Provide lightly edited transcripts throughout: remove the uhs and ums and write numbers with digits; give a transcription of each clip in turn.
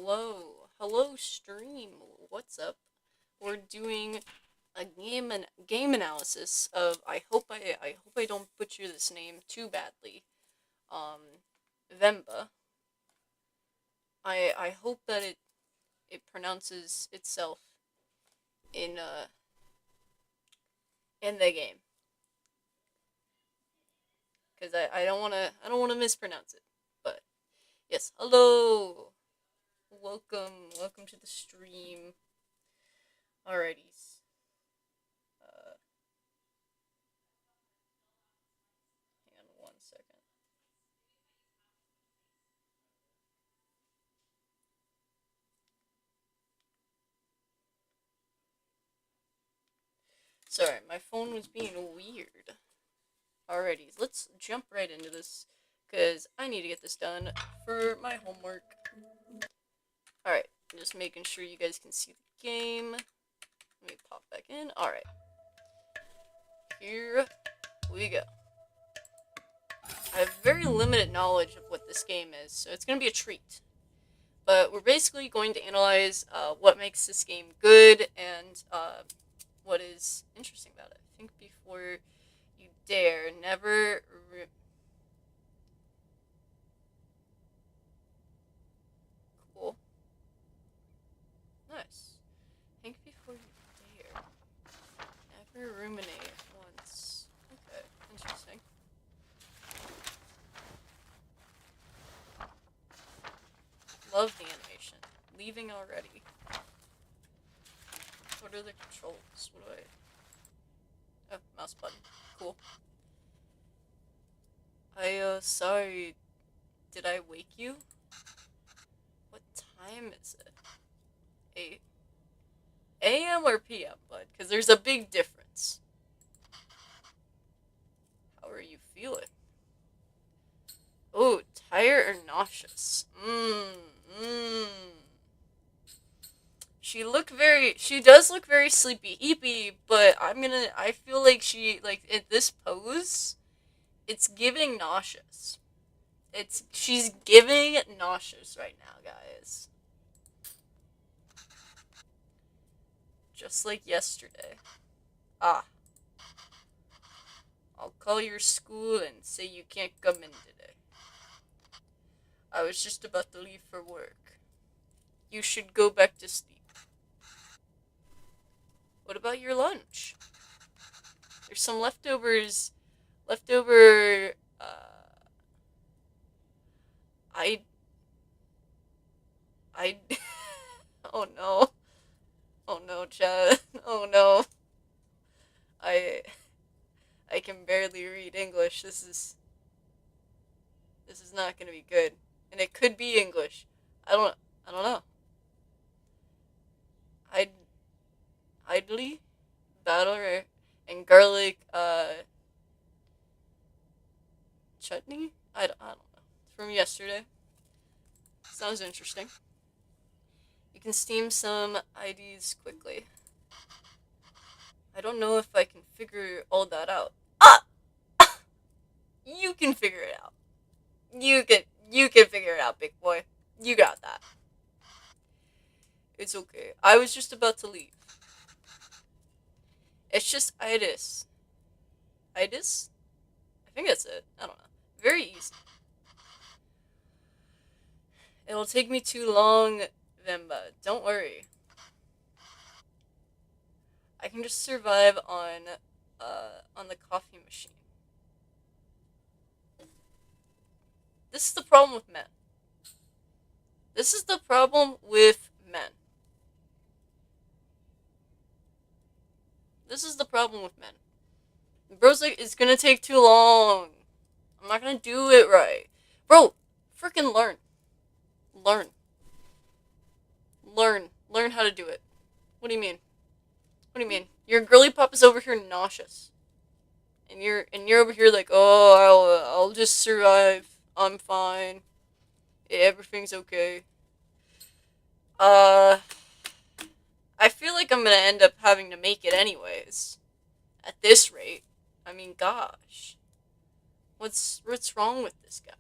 Hello stream. What's up? We're doing a game analysis of I hope I don't butcher this name too badly. Venba. I hope that it pronounces itself in in the game because I don't wanna mispronounce it. But yes, hello. Welcome to the stream. Alrighties. Uh, Hang on 1 second. Sorry, my phone was being weird. Alrighty, let's jump right into this, because I need to get this done for my homework. Alright, just making sure you guys can see the game. Let me pop back in. Alright. Here we go. I have very limited knowledge of what this game is, so it's going to be a treat. But we're basically going to analyze what makes this game good and what is interesting about it. I think before you dare, never... Cool. Nice. Think before you dare. Never ruminate once. Okay, interesting. Love the animation. Leaving already. What are the controls? What do I... Oh, mouse button. Cool. Sorry. Did I wake you? What time is it? 8 a.m. or p.m., bud? Because there's a big difference. How are you feeling? Oh, tired or nauseous? She does look very sleepy, but I feel like in this pose, it's giving nauseous. She's giving nauseous right now, guys. Just like yesterday. Ah. I'll call your school and say you can't come in today. I was just about to leave for work. You should go back to sleep. What about your lunch? There's some leftovers. I. I. Oh no. Oh no, Chad. Oh no. I. I can barely read English. This is not gonna be good. And it could be English. I don't know. I'd idly batter and garlic chutney. I don't know. From yesterday. Sounds interesting. You can steam some IDs quickly. I don't know if I can figure all that out. Ah! You can figure it out. You can figure it out, big boy. You got that. It's okay. I was just about to leave. It's just itis. Itis? I think that's it. I don't know. Very easy. It'll take me too long, Venba. Don't worry. I can just survive on the coffee machine. This is the problem with men. This is the problem with men. This is the problem with men. Bro's like, it's gonna take too long. I'm not gonna do it right. Bro, freaking learn. Learn. Learn how to do it. What do you mean? What do you mean? Your girly pop is over here nauseous. And you're over here like, oh, I'll just survive. I'm fine. Everything's okay. I feel like I'm gonna end up having to make it anyways. At this rate. I mean, gosh. What's wrong with this guy?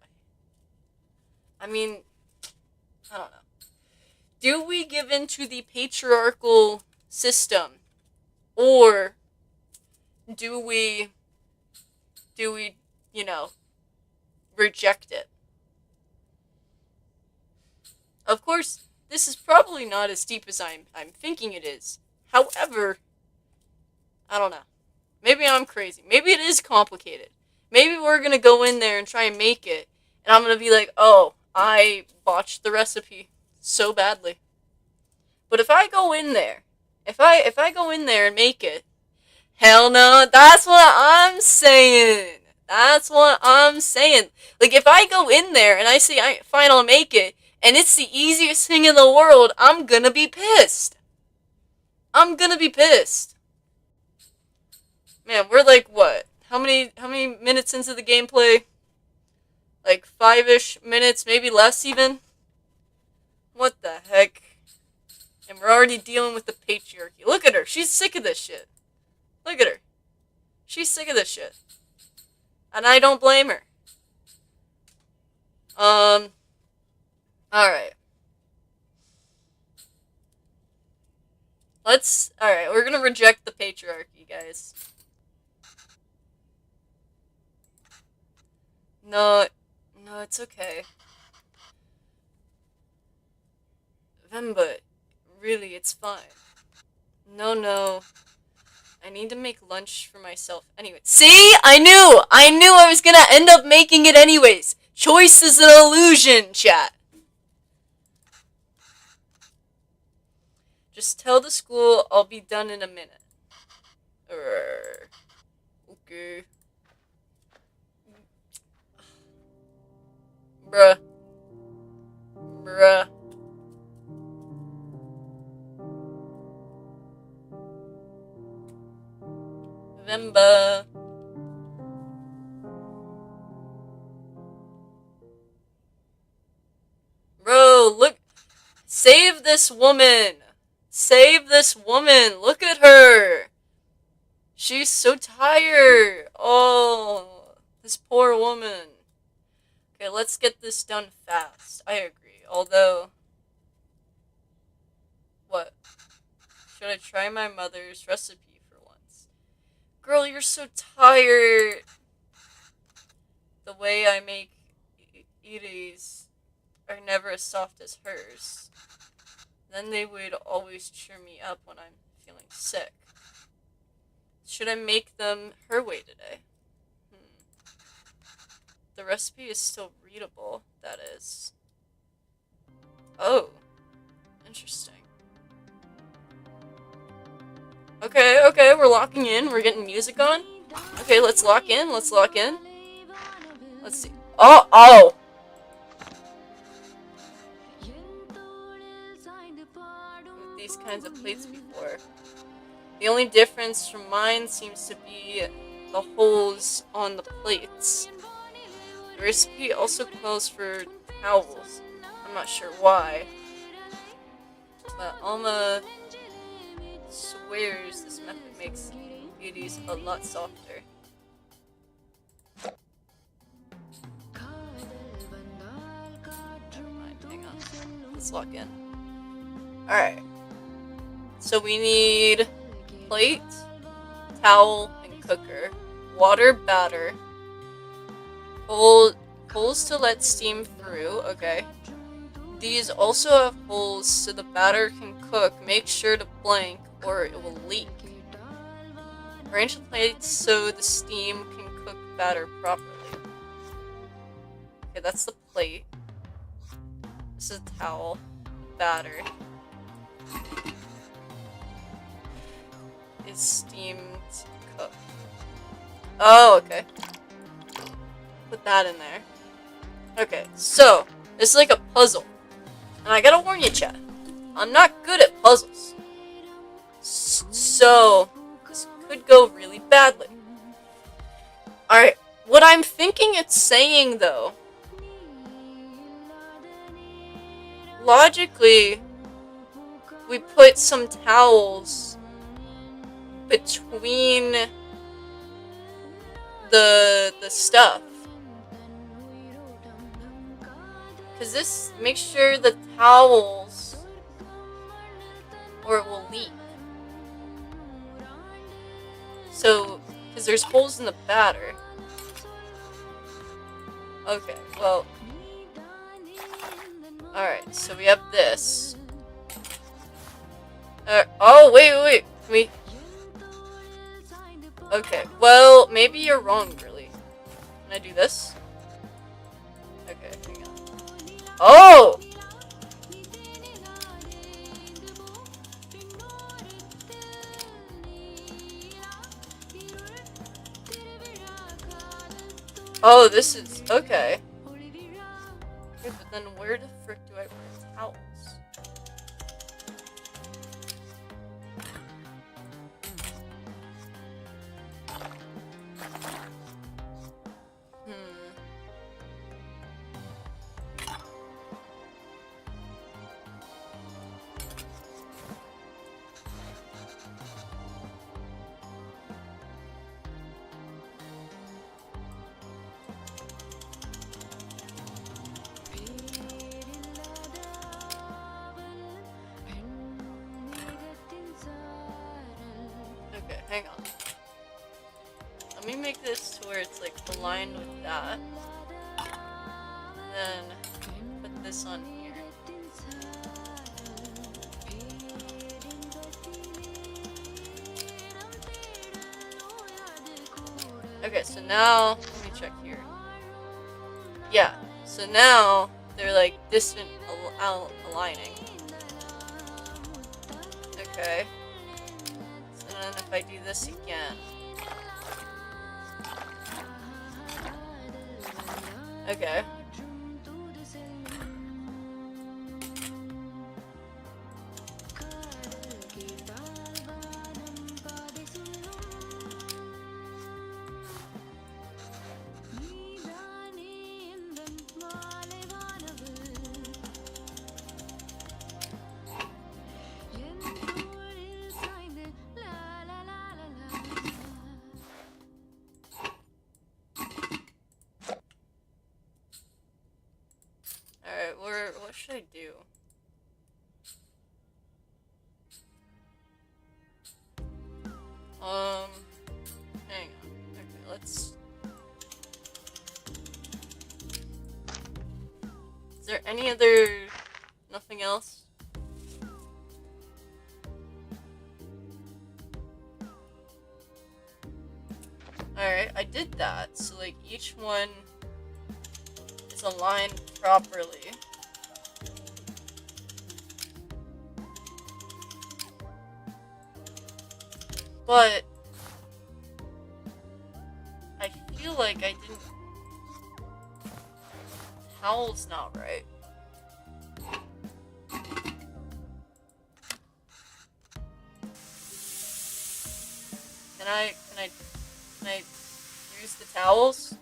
I mean, I don't know. Do we give in to the patriarchal system, or do we, you know, reject it? Of course, this is probably not as deep as I'm thinking it is. However, I don't know. Maybe I'm crazy. Maybe it is complicated. Maybe we're gonna go in there and try and make it, and I'm gonna be like, oh, I botched the recipe so badly. But if I go in there, if I go in there and make it, hell no, that's what I'm saying. That's what I'm saying. Like, if I go in there and I say, fine, I'll make it, and it's the easiest thing in the world, I'm gonna be pissed. I'm gonna be pissed. Man, we're like, what? How many minutes into the gameplay? Like 5-ish minutes, maybe less even? What the heck? And we're already dealing with the patriarchy. Look at her. She's sick of this shit. Look at her. She's sick of this shit. And I don't blame her. Alright. Alright, we're gonna reject the patriarchy, guys. No, it's okay. Venba, really, it's fine. No. I need to make lunch for myself anyway. See? I knew I was gonna end up making it anyways. Choice is an illusion, chat. Just tell the school I'll be done in a minute. Okay. Bruh. Venba. Bro, look. Save this woman. Save this woman. Look at her. She's so tired. Oh, this poor woman. Okay, let's get this done fast. I agree. Although, what? Should I try my mother's recipe for once? Girl, you're so tired. The way I make iris are never as soft as hers. Then they would always cheer me up when I'm feeling sick. Should I make them her way today? The recipe is still readable, that is. Oh. Interesting. Okay, we're locking in. We're getting music on. Okay, let's lock in. Let's see. Oh! With these kinds of plates before. The only difference from mine seems to be the holes on the plates. The recipe also calls for towels. I'm not sure why. But Alma swears this method makes beauties a lot softer. Never mind, hang on. Let's log in. Alright. So we need plate, towel, and cooker. Water, batter. Holes to let steam through, okay. These also have holes so the batter can cook. Make sure to blank or it will leak. Arrange the plates so the steam can cook batter properly. Okay, that's the plate. This is a towel. Batter is steamed cooked. Oh, okay. Put that in there. Okay, so it's like a puzzle. And I gotta warn you, chat. I'm not good at puzzles. So this could go really badly. Alright, what I'm thinking it's saying though, logically, we put some towels between the stuff. Because this makes sure the towels or it will leak. So, because there's holes in the batter. Okay, well. Alright, so we have this. Oh, wait. Can we... Okay, well, maybe you're wrong, really. Can I do this? Okay, hang on. Oh! Oh, this is... Okay. Okay, but then where the frick do I put towels? Okay, hang on. Let me make this to where it's like aligned with that. Then put this on here. Okay, so now let me check here. Yeah, so now they're like distant aligning. Okay. So then if I do this again. Okay. What should I do? Hang on. Okay, let's... Is there any other... Nothing else? Alright, I did that. So, like, each one is aligned properly. But I feel like I didn't... Towel's not right. Can I use the towels?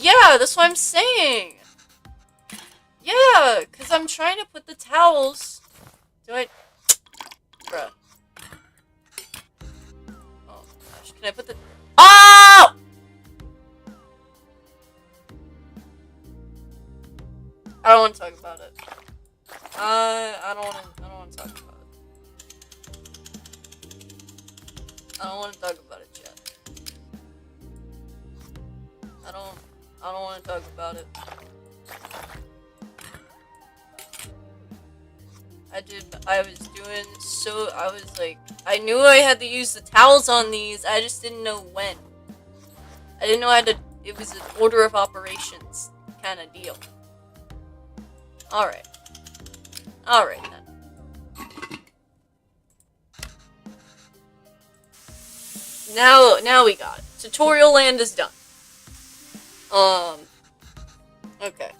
Yeah, that's what I'm saying! Yeah, because I'm trying to put the towels... Do I... Bruh. Oh my gosh, can I put the... Oh! I don't want to talk about it. I don't want to talk about it. I don't want to talk about it yet. I don't want to talk about it. I was like, I knew I had to use the towels on these, I just didn't know when. I didn't know it was an order of operations kind of deal. Alright. Alright then. Now we got it. Tutorial land is done. Okay.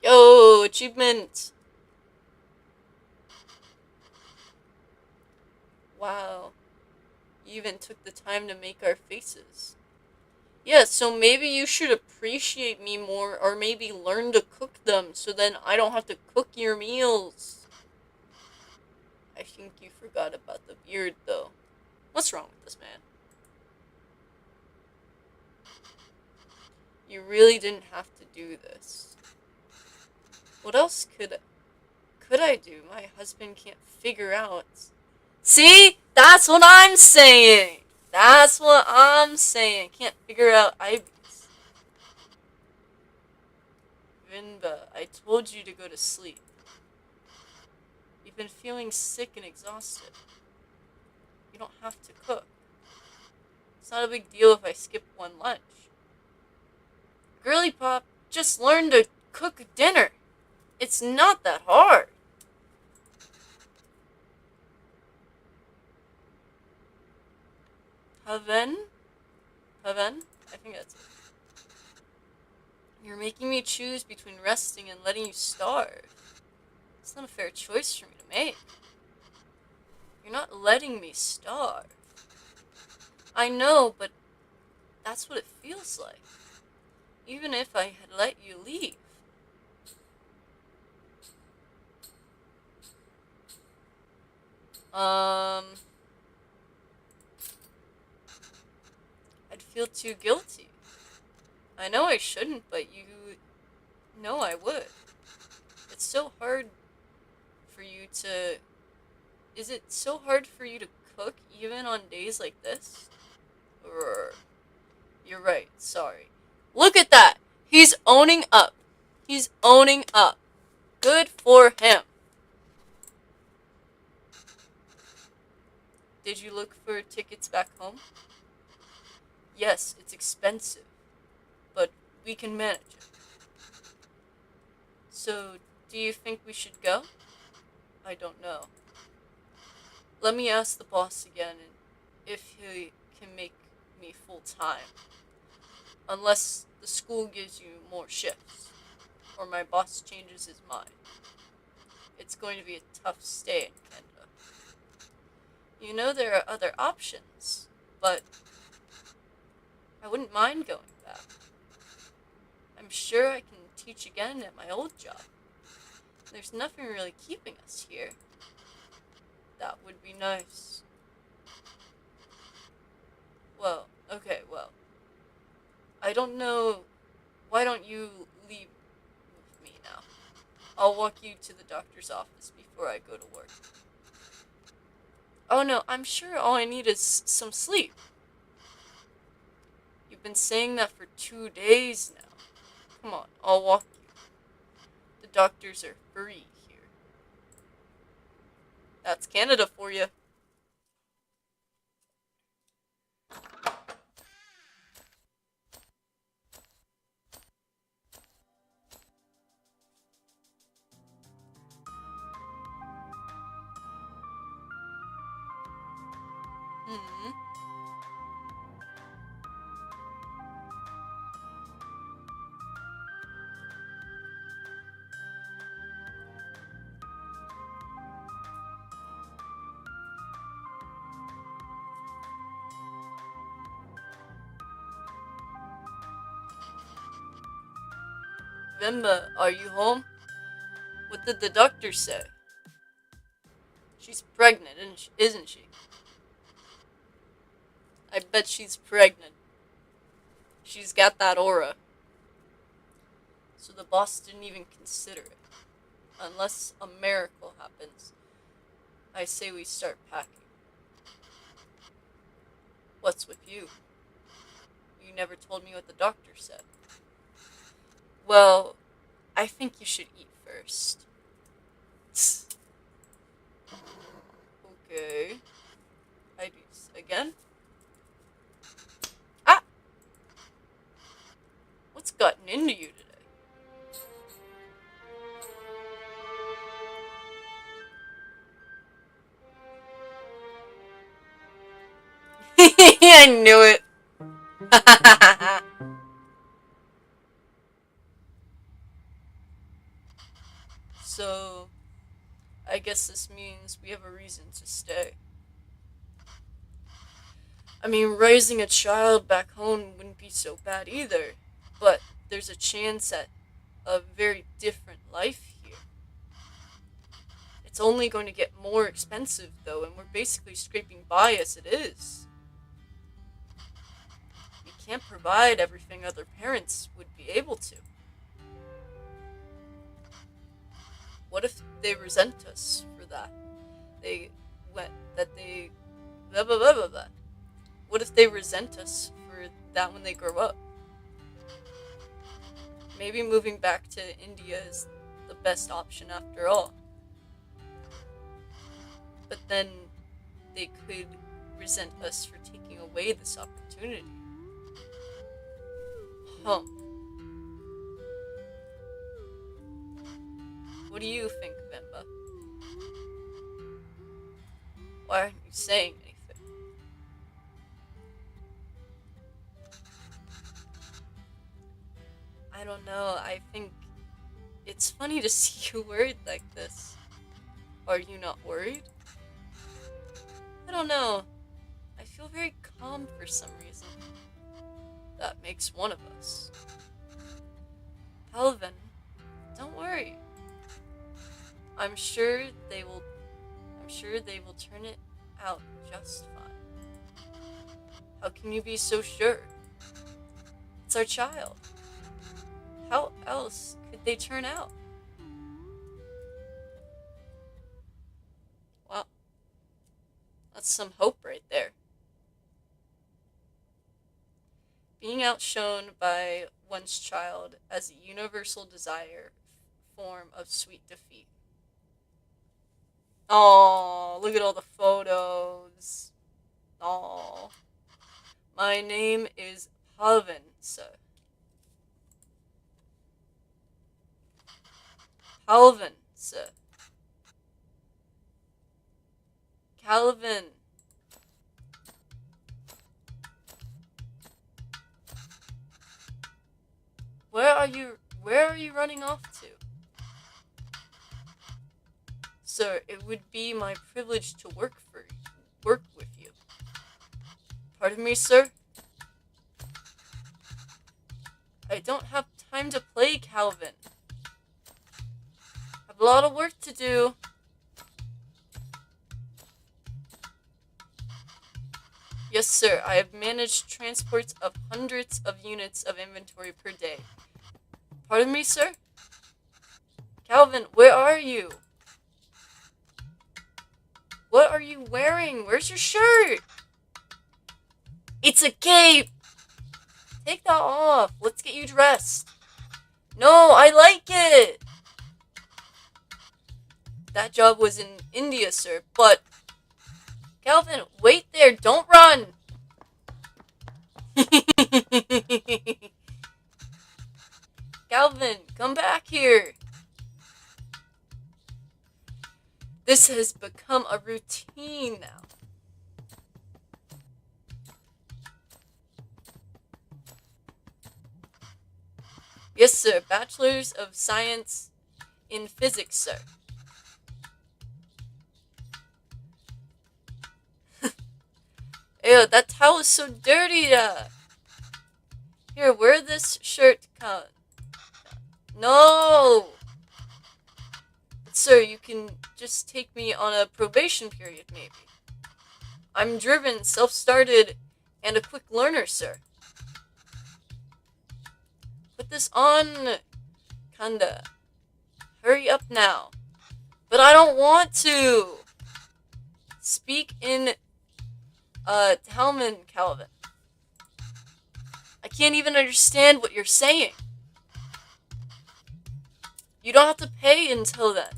Yo, achievement! Wow. You even took the time to make our faces. Yeah, so maybe you should appreciate me more, or maybe learn to cook them so then I don't have to cook your meals. I think you forgot about the beard, though. What's wrong with this man? You really didn't have to do this. What else could I do? My husband can't figure out. See? That's what I'm saying! That's what I'm saying. Can't figure out IBs. Venba, I told you to go to sleep. You've been feeling sick and exhausted. You don't have to cook. It's not a big deal if I skip one lunch. Girly Pop, just learn to cook dinner. It's not that hard. Haven? Haven? I think that's it. You're making me choose between resting and letting you starve. It's not a fair choice for me to make. You're not letting me starve. I know, but that's what it feels like. Even if I had let you leave. I'd feel too guilty. I know I shouldn't, but you know I would. It's so hard for you to. Is it so hard for you to cook even on days like this? Or. You're right, sorry. Look at that! He's owning up. He's owning up. Good for him. Did you look for tickets back home? Yes, it's expensive, but we can manage it. So, do you think we should go? I don't know. Let me ask the boss again and if he can make me full time. Unless the school gives you more shifts, or my boss changes his mind. It's going to be a tough stay in Canada. You know there are other options, but I wouldn't mind going back. I'm sure I can teach again at my old job. There's nothing really keeping us here. That would be nice. Well, okay, well. I don't know. Why don't you leave with me now? I'll walk you to the doctor's office before I go to work. Oh no, I'm sure all I need is some sleep. You've been saying that for 2 days now. Come on, I'll walk you. The doctors are free here. That's Canada for you. Hmm. Venba, are you home? What did the doctor say? She's pregnant, isn't she? I bet she's pregnant. She's got that aura. So the boss didn't even consider it. Unless a miracle happens, I say we start packing. What's with you? You never told me what the doctor said. Well, I think you should eat first. Okay. I do this again. Ah! What's gotten into you today? I knew it. So, I guess this means we have a reason to stay. I mean, raising a child back home wouldn't be so bad either, but there's a chance at a very different life here. It's only going to get more expensive, though, and we're basically scraping by as it is. We can't provide everything other parents would be able to. What if they resent us for that? They went that they blah blah blah blah blah. What if they resent us for that when they grow up? Maybe moving back to India is the best option after all. But then they could resent us for taking away this opportunity. Huh. What do you think, Venba? Why aren't you saying anything? I don't know. I think it's funny to see you worried like this. Are you not worried? I don't know. I feel very calm for some reason. That makes one of us. Calvin, don't worry. I'm sure they will turn it out just fine. How can you be so sure? It's our child. How else could they turn out? Well, that's some hope right there. Being outshone by one's child as a universal desire form of sweet defeat. Oh, look at all the photos. Oh, my name is Calvin, sir. Calvin, sir. Calvin. Where are you running off to? Sir, it would be my privilege to work with you. Pardon me, sir? I don't have time to play, Calvin. I have a lot of work to do. Yes, sir. I have managed transports of hundreds of units of inventory per day. Pardon me, sir? Calvin, where are you? What are you wearing? Where's your shirt? It's a cape! Take that off. Let's get you dressed. No, I like it! That job was in India, sir, but... Calvin, wait there. Don't run! Calvin, come back here. This has become a routine now. Yes, sir. Bachelor's of Science in Physics, sir. Ew, that towel is so dirty. Here, wear this shirt. No! Sir, you can just take me on a probation period, maybe. I'm driven, self-started, and a quick learner, sir. Put this on, Kanda. Hurry up now. But I don't want to. Speak in, Talman, Calvin. I can't even understand what you're saying. You don't have to pay until then.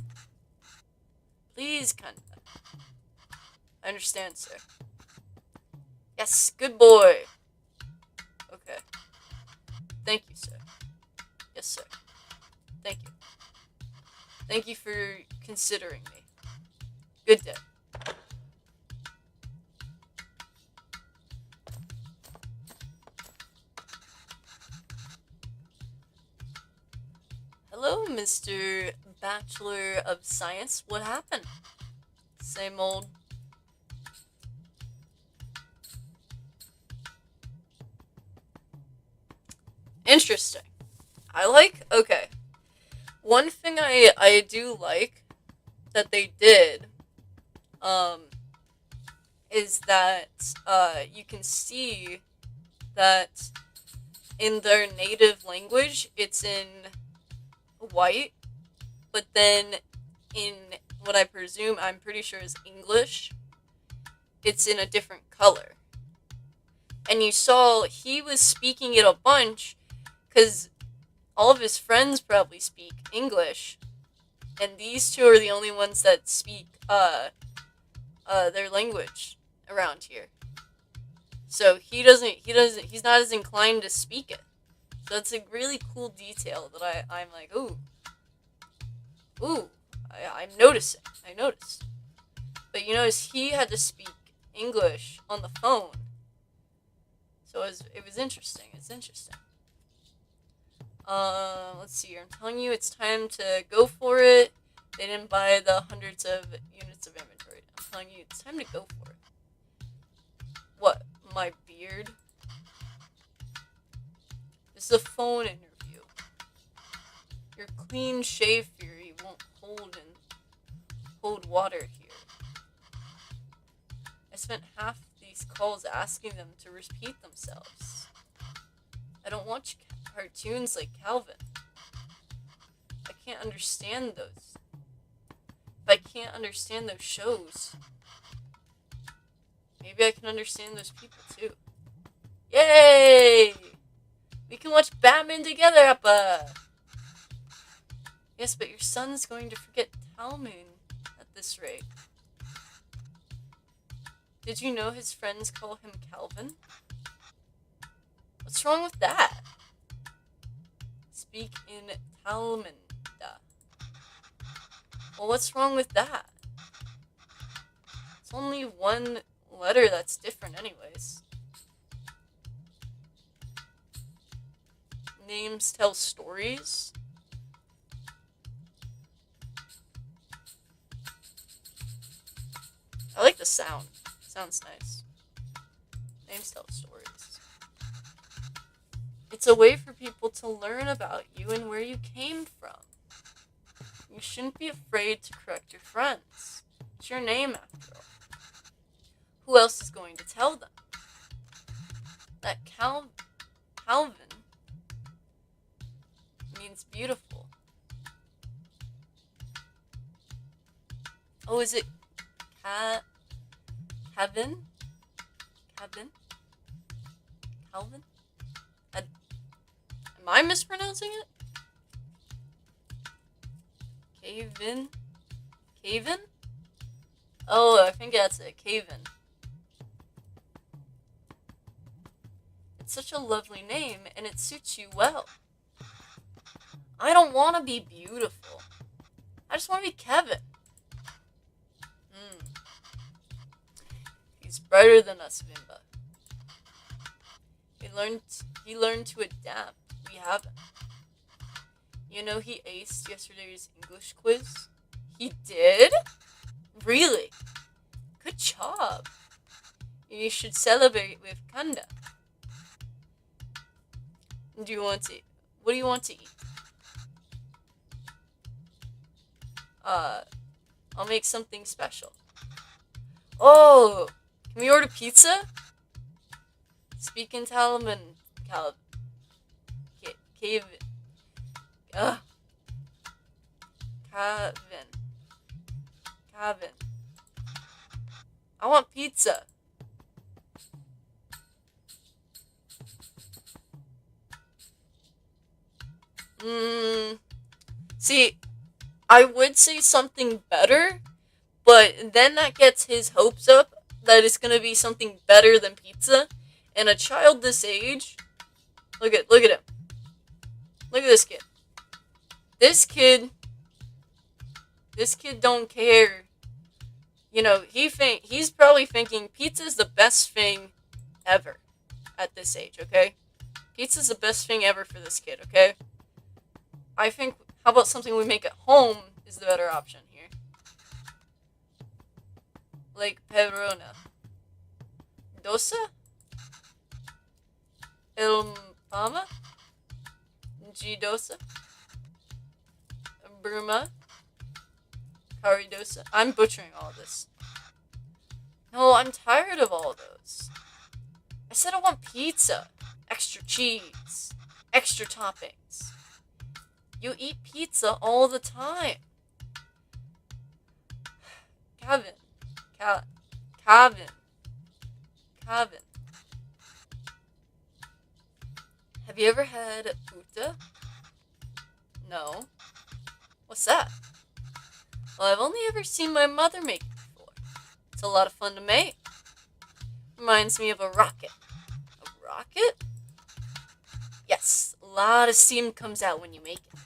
Please, Kanda. I understand, sir. Yes, good boy. Okay. Thank you, sir. Yes, sir. Thank you. Thank you for considering me. Good day. Hello, Mr. Bachelor of Science. What happened? Same old. Interesting. Okay. One thing I do like that they did, um, is that, you can see that in their native language, it's in white, but then in what I'm pretty sure is English, it's in a different color. And you saw he was speaking it a bunch because all of his friends probably speak English, and these two are the only ones that speak their language around here. So he's not as inclined to speak it. So it's a really cool detail that I'm like, ooh, I'm noticing. I noticed. But you notice he had to speak English on the phone. So it was interesting. It's interesting. Let's see here. I'm telling you, it's time to go for it. They didn't buy the hundreds of units of inventory. I'm telling you, it's time to go for it. What? My beard? This is a phone interview. Your clean shave theory won't hold water here. I spent half these calls asking them to repeat themselves. I don't watch cartoons like Calvin. I can't understand those. If I can't understand those shows, maybe I can understand those people too. Yay! We can watch Batman together, Appa! Yes, but your son's going to forget Talmud at this rate. Did you know his friends call him Calvin? What's wrong with that? Speak in Talmud. Well, what's wrong with that? It's only one letter that's different anyways. Names tell stories? I like the sound. Sounds nice. Names tell stories. It's a way for people to learn about you and where you came from. You shouldn't be afraid to correct your friends. It's your name, after all. Who else is going to tell them? That Calvin means beautiful. Oh, is it Kevin? Calvin? Am I mispronouncing it? Caven? Oh, I think that's it. Caven. It's such a lovely name, and it suits you well. I don't want to be beautiful. I just want to be Kevin. He's brighter than us, Venba. He learned to adapt. We haven't. You know he aced yesterday's English quiz? He did? Really? Good job. You should celebrate with Kanda. What do you want to eat? I'll make something special. Oh, can we order pizza? Speak in Talman, Caven. Calvin. I want pizza. See, I would say something better, but then that gets his hopes up that it's gonna be something better than pizza. And a child this age, look at him. Look at this kid. This kid don't care. You know, he's probably thinking pizza's the best thing ever at this age, okay? Pizza's the best thing ever for this kid, okay? I think, how about something we make at home is the better option here. Like Perona. Dosa? El Mama? G-dosa. Bruma. Karidosa. I'm butchering all this. No, I'm tired of all those. I said I want pizza. Extra cheese. Extra toppings. You eat pizza all the time. Kevin. Kevin. Have you ever had puta? No. What's that? Well, I've only ever seen my mother make it before. It's a lot of fun to make. Reminds me of a rocket. A rocket? Yes, a lot of steam comes out when you make it.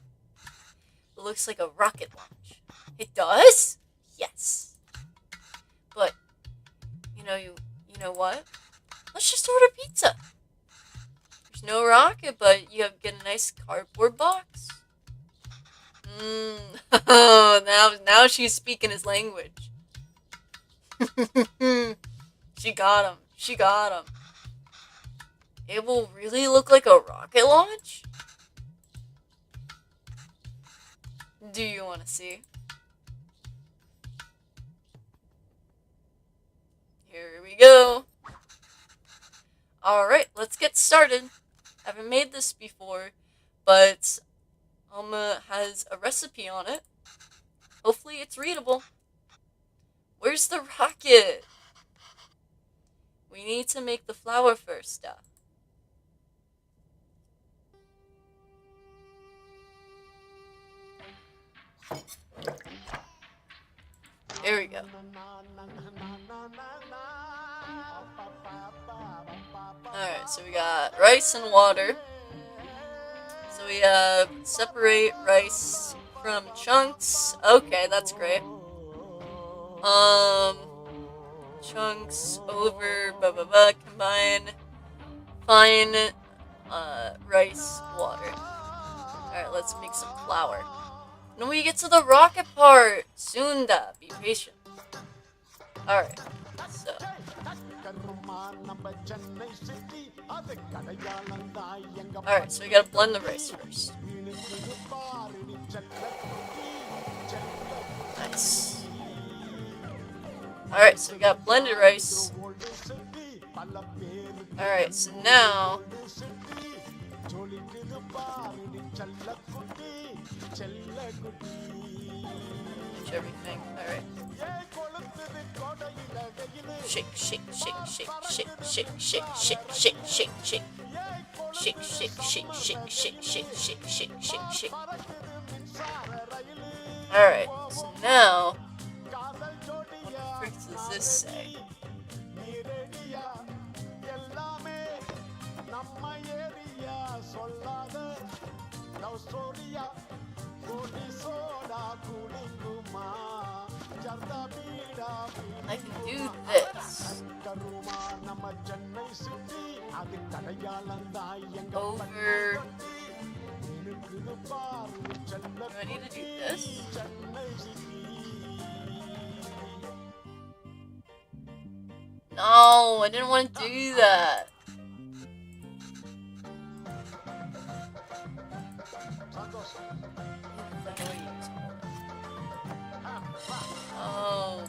It looks like a rocket launch. It does? Yes. But, you know what? Let's just order pizza. There's no rocket, but you get a nice cardboard box. Now she's speaking his language. She got him. It will really look like a rocket launch? Do you want to see? Here we go. Alright, let's get started. I haven't made this before, but Alma has a recipe on it. Hopefully it's readable. Where's the rocket? We need to make the flour first. Here we go. Alright, so we got rice and water. So we have separate rice from chunks. Okay, that's great. Chunks over combine fine rice water. Alright, let's make some flour. Then we get to the rocket part. Soon da, be patient. Alright, so alright, so we gotta blend the rice first. Nice. Alright, so we got blended rice. Alright, so now finish everything. Alright. Shake. Alright, so now what the frick does this say? I can do this. Over. Do I need to do this? No, I didn't want to do that. Oh.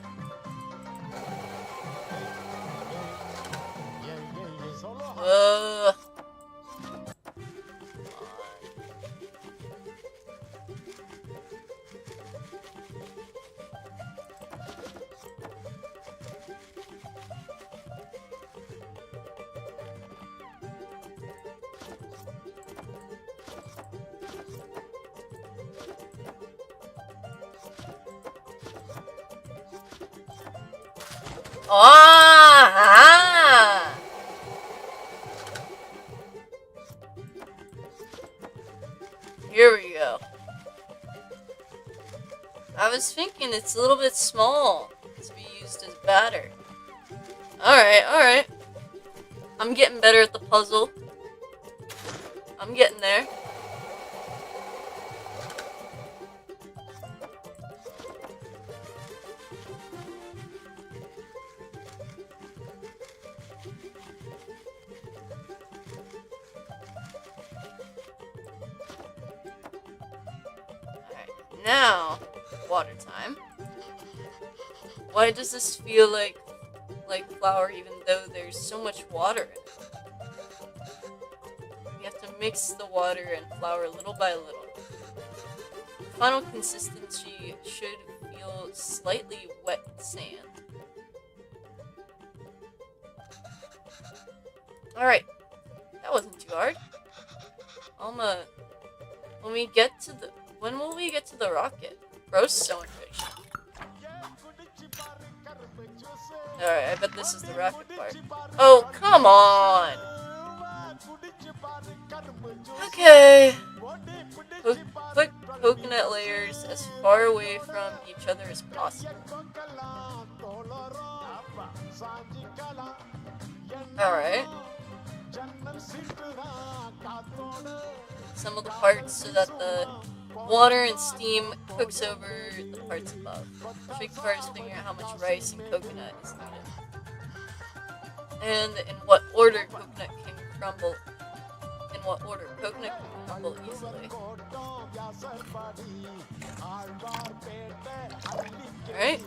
Ah! Here we go. I was thinking it's a little bit small to be used as batter. Alright. I'm getting better at the puzzle. I'm getting there. Now, water time. Why does this feel like flour even though there's so much water in it? You have to mix the water and flour little by little. The final consistency should feel slightly wet sand. Alright, that wasn't too hard. When will we get to the rocket? Roast stonefish. Alright, I bet this is the rocket part. Oh, come on! Okay. Put coconut layers as far away from each other as possible. Alright. Some of the parts so that the water and steam cooks over the parts above. The tricky part is figuring out how much rice and coconut is needed. And in what order coconut can crumble. Easily. Alright.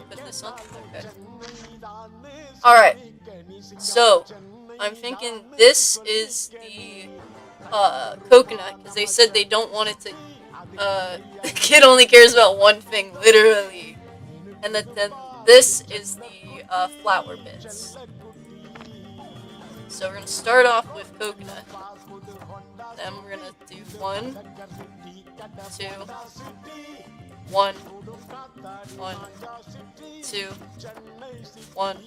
Put this on? Okay. Alright. So, I'm thinking this is the coconut, because they said they don't want it to, the kid only cares about one thing, literally. And then this is the flour bits. So we're going to start off with coconut. Then we're going to do 1, 2, 1, 1, 2, 1.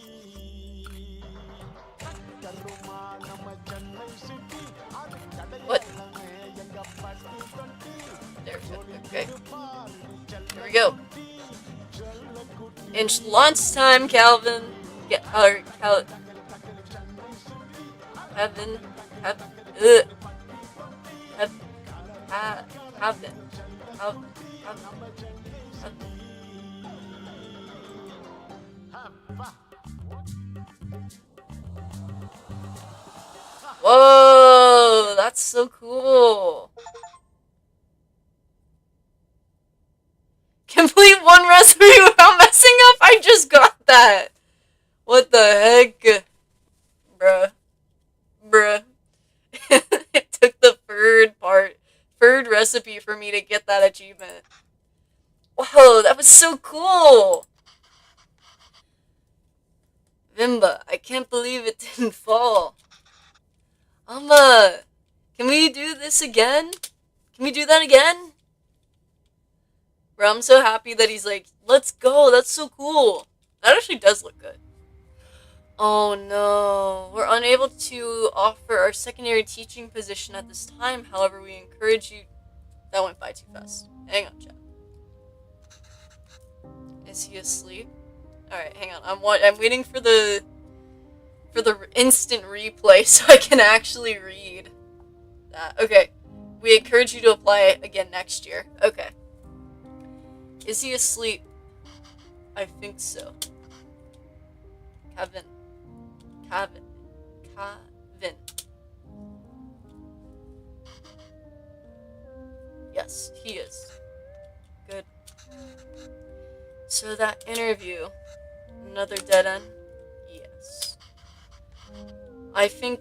What? There we go. Okay. Here we go. Inch launch time, Calvin. Calvin. Whoa, that's so cool. Complete one recipe without messing up? I just got that. What the heck? Bruh. It took the third recipe for me to get that achievement. Whoa, that was so cool. Venba, I can't believe it didn't fall. Can we do this again? Can we do that again? Bro, I'm so happy that he's like, let's go, that's so cool. That actually does look good. Oh no, we're unable to offer our secondary teaching position at this time. However, we encourage you... That went by too fast. Hang on, chat. Is he asleep? Alright, hang on. I'm waiting for the instant replay so I can actually read that. Okay. We encourage you to apply again next year. Okay. Is he asleep? I think so. Kevin. Yes, he is. Good. So that interview, another dead end? Yes. I think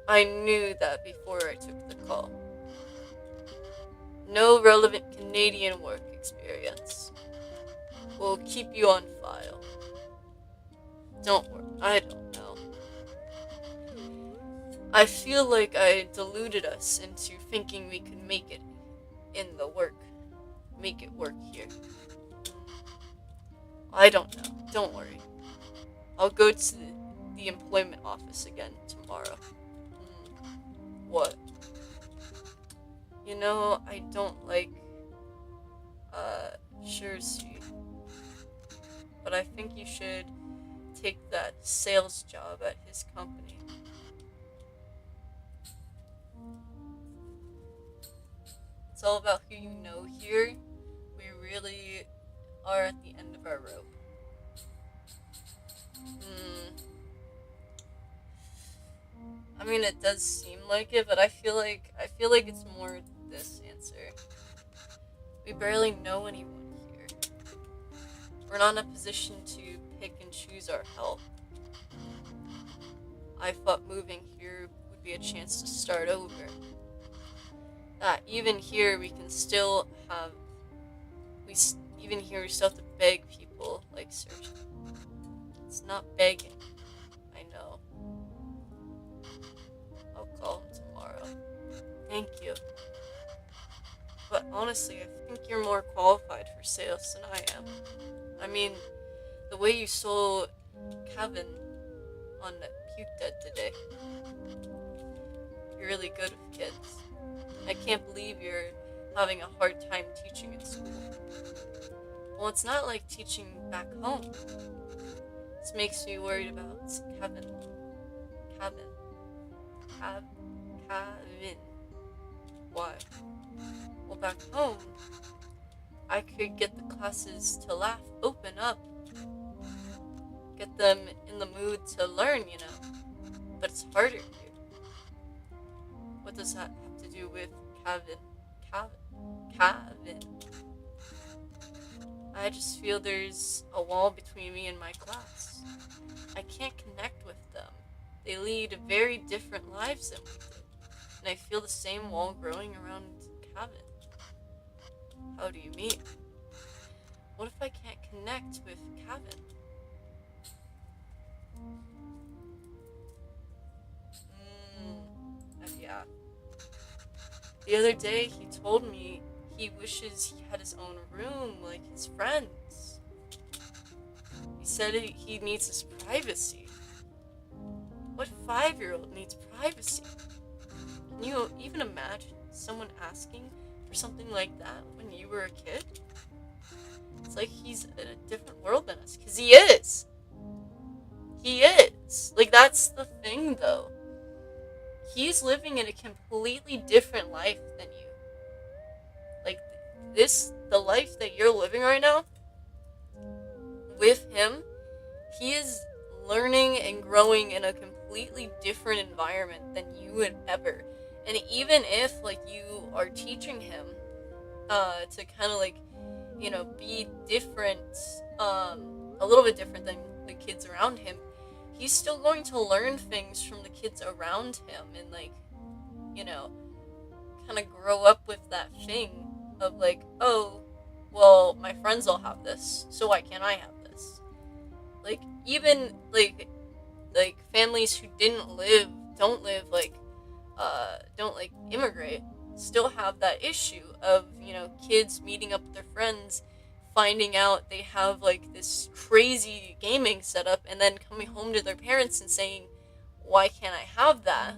I knew that before I took the call. No relevant Canadian work experience. We'll keep you on file. Don't worry, I don't know. I feel like I deluded us into thinking we could make it in the work. Make it work here. I don't know. Don't worry. I'll go to the employment office again tomorrow. What? You know, I don't like, Jersey. But I think you should take that sales job at his company. It's all about who you know here. We really are at the end of our rope. I mean, it does seem like it, but I feel like it's more this answer. We barely know anyone here. We're not in a position to pick and choose our help. I thought moving here would be a chance to start over. That even here we can still have, even here we still have to beg people like Serge. It's not begging. I know. I'll call him tomorrow. Thank you. But honestly, I think you're more qualified for sales than I am. I mean, the way you sold Kevin on Puke Dead today. You're really good with kids. I can't believe you're having a hard time teaching in school. Well, it's not like teaching back home. This makes me worried about Kevin. Kevin. Why? Well, back home, I could get the classes to laugh, open up, get them in the mood to learn, But it's harder here. What does that have to do with Kevin? I just feel there's a wall between me and my class. I can't connect with them. They lead very different lives than we do. And I feel the same wall growing around Kevin. How do you mean? What if I can't connect with Kevin? Yeah. The other day he told me he wishes he had his own room like his friends. He said he needs his privacy. What 5-year-old needs privacy? Can you even imagine someone asking for something like that when you were a kid? It's like he's in a different world than us, because he is. He is. Like, that's the thing, though. He's living in a completely different life than you. Like, the life that you're living right now, with him, he is learning and growing in a completely different environment than you would ever. And even if, you are teaching him to kind of, be different, a little bit different than the kids around him, he's still going to learn things from the kids around him and, kind of grow up with that thing of, oh, well, my friends all have this, so why can't I have this? Even, families who don't immigrate, still have that issue of, kids meeting up with their friends, finding out they have, this crazy gaming setup, and then coming home to their parents and saying, why can't I have that?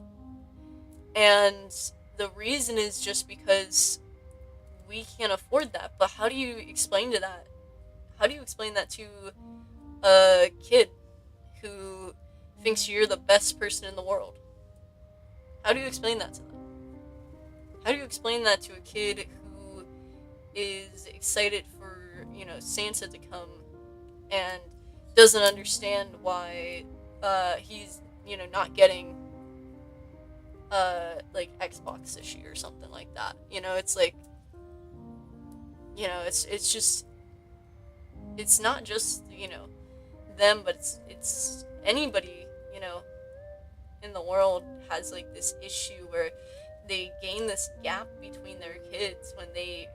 And the reason is just because we can't afford that. But how do you explain that? How do you explain that to a kid who thinks you're the best person in the world? How do you explain that to them? How do you explain that to a kid who is excited for, Santa to come and doesn't understand why he's, not getting Xbox this year or something like that? It's just, it's not just, them, but it's anybody, in the world has this issue where they gain this gap between their kids when they,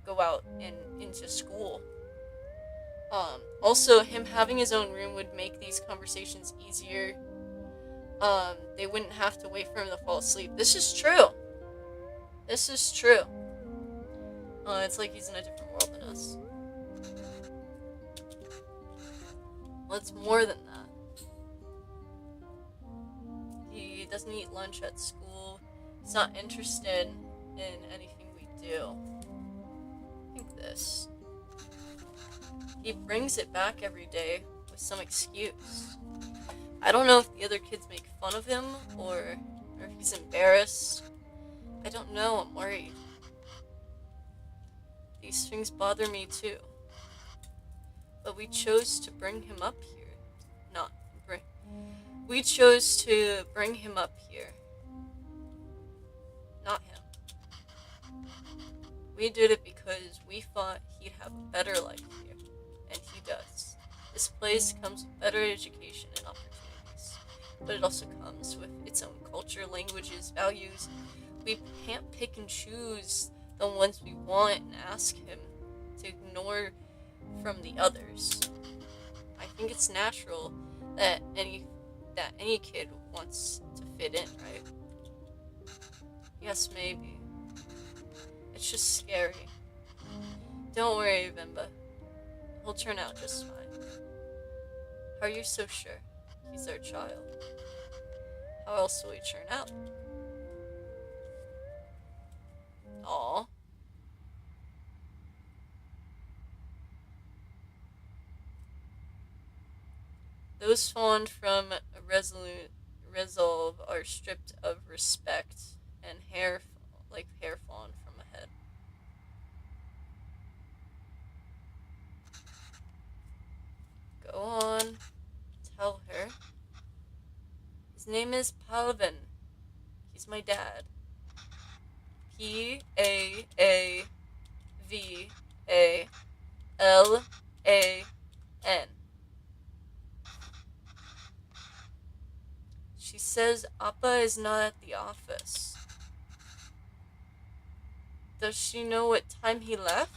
go out and into school. Also, him having his own room would make these conversations easier. They wouldn't have to wait for him to fall asleep. This is true. It's like he's in a different world than us. Well, it's more than that. He doesn't eat lunch at school. He's not interested in anything we do. Think this. He brings it back every day with some excuse. I don't know if the other kids make fun of him or if he's embarrassed. I don't know, I'm worried. These things bother me too. But we chose to bring him up here. We chose to bring him up here. Not him. We did it because we thought he'd have a better life here, and he does. This place comes with better education and opportunities, but it also comes with its own culture, languages, values. We can't pick and choose the ones we want and ask him to ignore from the others. I think it's natural that any kid wants to fit in, right? Yes, maybe. It's just scary. Don't worry, Venba. He'll turn out just fine. How are you so sure? He's our child. How else will he turn out? Aw. Those fond from resolve are stripped of respect, and hair fawn from a head. Go on, tell her. His name is Palvin. He's my dad. Paavavallan. She says Appa is not at the office. Does she know what time he left?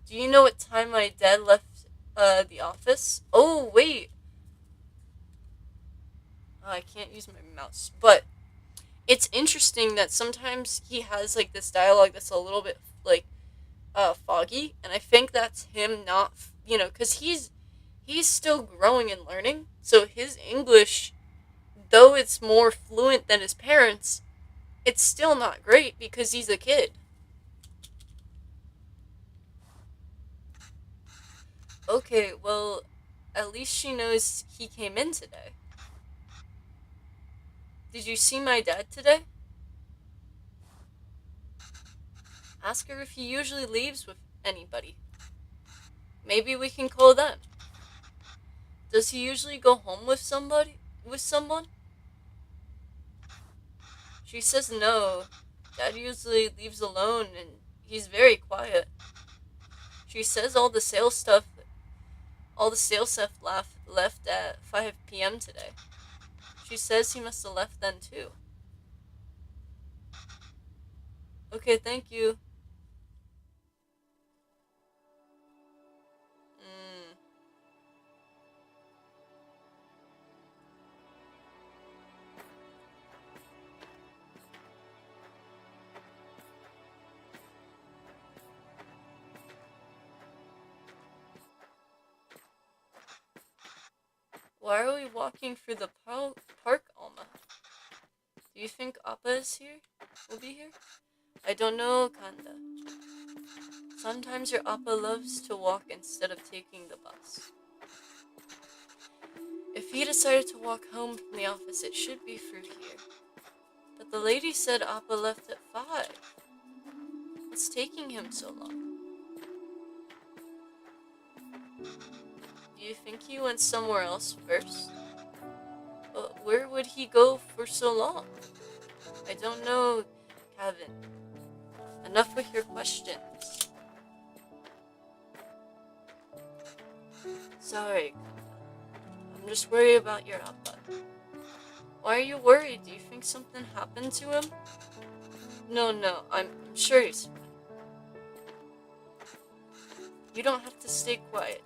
Do you know what time my dad left the office? Oh, wait. Oh, I can't use my mouse. But it's interesting that sometimes he has like this dialogue that's a little bit like foggy, and I think that's him not, because he's still growing and learning. So his English, though it's more fluent than his parents, it's still not great because he's a kid. Okay, well, at least she knows he came in today. Did you see my dad today? Ask her if he usually leaves with anybody. Maybe we can call them. Does he usually go home with someone? She says no. Dad usually leaves alone and he's very quiet. She says all the sales stuff left at 5 p.m. today. She says he must have left then too. Okay, thank you. Mm. Why are we walking through the park, Alma? Do you think Appa is here? Will be here? I don't know, Kanda. Sometimes your Appa loves to walk instead of taking the bus. If he decided to walk home from the office, it should be through here. But the lady said Appa left at 5. What's taking him so long? Do you think he went somewhere else first? But where would he go for so long? I don't know, Kevin. Enough with your questions. Sorry, I'm just worried about your Appa. Why are you worried? Do you think something happened to him? No, I'm sure he's fine. You don't have to stay quiet,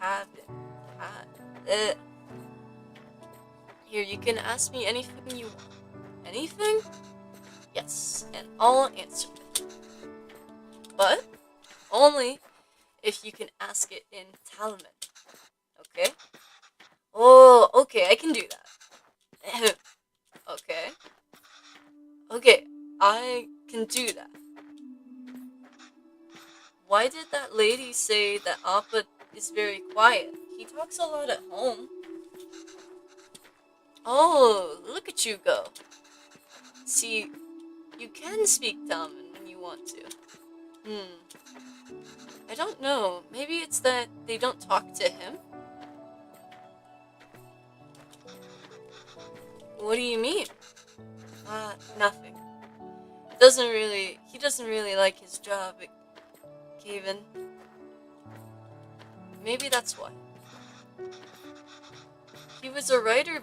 Kevin. Here, you can ask me anything you want. Anything? Yes, and I'll answer it. But only if you can ask it in Talman. Okay? Oh, okay, I can do that. Okay. Okay, I can do that. Why did that lady say that Appa is very quiet? He talks a lot at home. Oh, look at you go. See, you can speak Talman when you want to. I don't know. Maybe it's that they don't talk to him? What do you mean? Nothing. he doesn't really like his job at Caven. Maybe that's why. He was a writer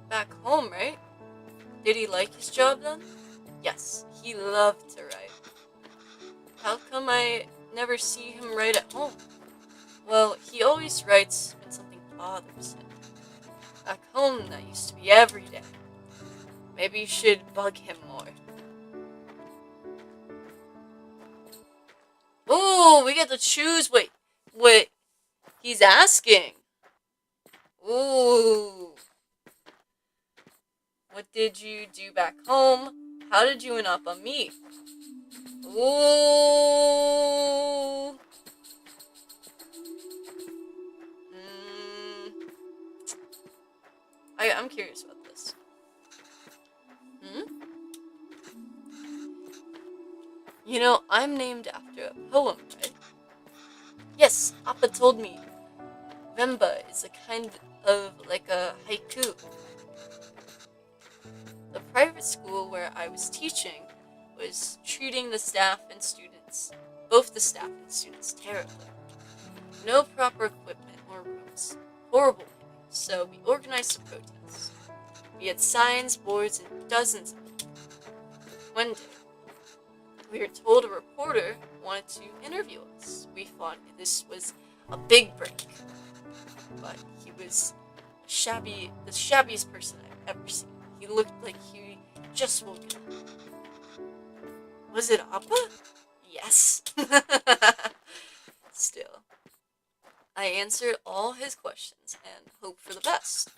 back home, right? Did he like his job then? Yes, he loved to write. How come I never see him write at home? Well, he always writes when something bothers him. Back home, that used to be every day. Maybe you should bug him more. Ooh, we get to choose. Wait. He's asking. Ooh. What did you do back home? How did you and Appa meet? Ooh. I'm curious about this. You know, I'm named after a poem, right? Yes, Appa told me. Venba is a kind of like a haiku. The private school where I was teaching was treating the staff and students, both the staff and students, terribly. No proper equipment or rooms. Horrible pay. So we organized a protest. We had signs, boards, and dozens of them. One day, we were told a reporter wanted to interview us. We thought this was a big break. But he was the shabbiest person I've ever seen. He looked like he just woken up. Was it Appa? Yes. Still. I answered all his questions and hoped for the best.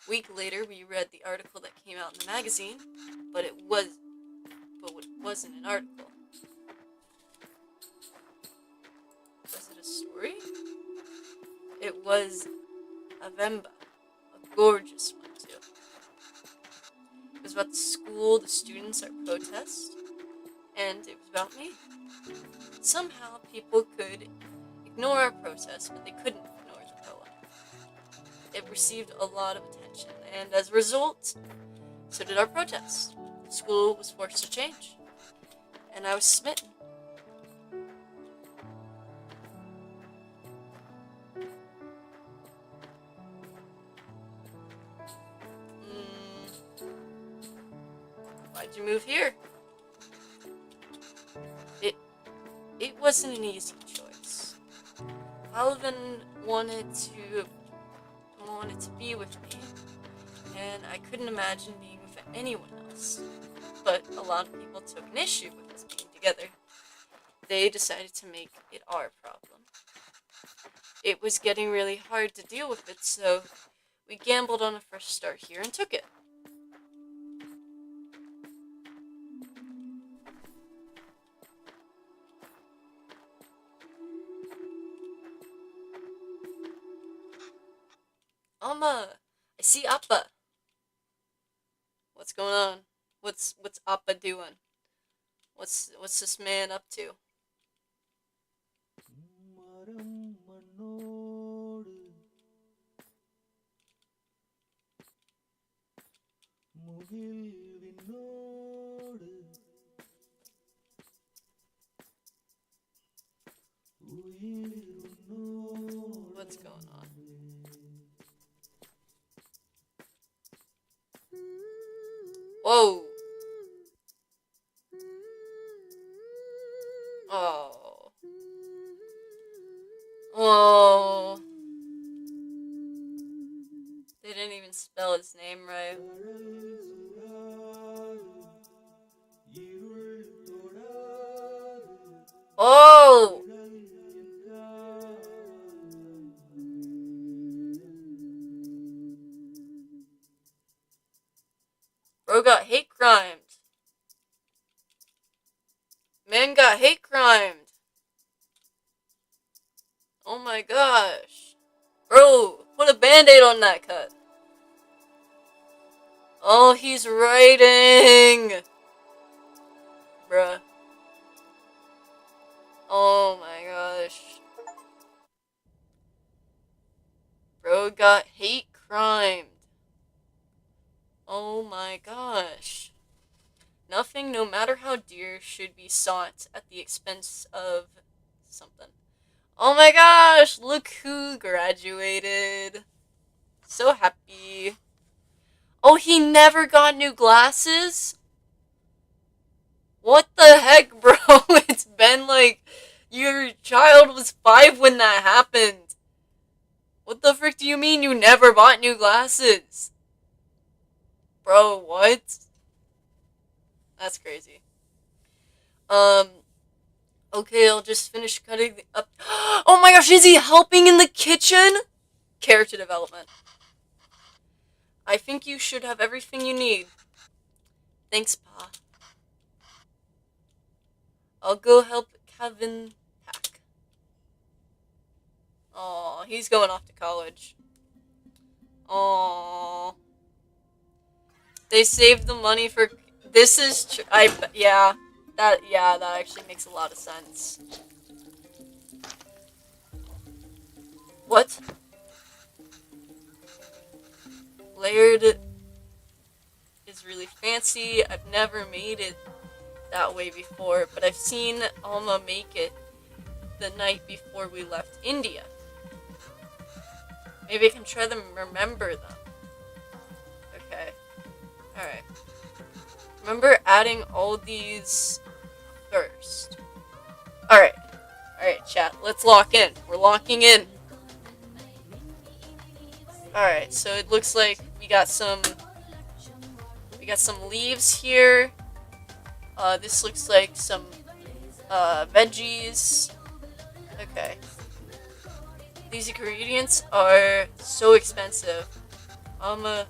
A week later, we read the article that came out in the magazine, but it wasn't an article. Was it a story? It was a Venba, a gorgeous one too. It was about the school, the students, our protest, and it was about me. Somehow people could ignore our protest, but they couldn't ignore the poem. It received a lot of attention, and as a result, so did our protest. The school was forced to change, and I was smitten. Why'd you move here? It wasn't an easy choice. Alvin wanted to be with me, and I couldn't imagine being with anyone else. But a lot of people took an issue with us being together. They decided to make it our problem. It was getting really hard to deal with it, so we gambled on a fresh start here and took it. Alma, I see Appa. What's going on? What's Appa doing? What's this man up to? மரம் மண்ணோடு முகில் விண்ணோடு உயிர் What's going on? Whoa. Oh. Oh. They didn't even spell his name right. Oh! Bro got hate crimed. Man got hate crimed. Oh my gosh. Bro, put a band-aid on that cut. Oh, he's writing. Bruh. Oh my gosh. Bro got hate crimed. Oh my gosh. Nothing Nothing, no matter how dear, should be sought at the expense of something. Oh my gosh, look who graduated. So happy. Oh, he never got new glasses? What the heck, bro? It's been like your child was 5 when that happened. What the frick do you mean you never bought new glasses? Bro, what? That's crazy. Um, okay, I'll just finish cutting up. Oh my gosh, is he helping in the kitchen? Character development. I think you should have everything you need. Thanks, Pa. I'll go help Kevin pack. Aw, he's going off to college. Aw. They saved the money for... This is... yeah. That actually makes a lot of sense. What? Layered is really fancy. I've never made it that way before, but I've seen Alma make it the night before we left India. Maybe I can try to remember them. Okay. Alright. Remember adding all these first. Alright. Alright, chat. Let's lock in. We're locking in. Alright, so it looks like we got some leaves here. This looks like some veggies. Okay. These ingredients are so expensive. Why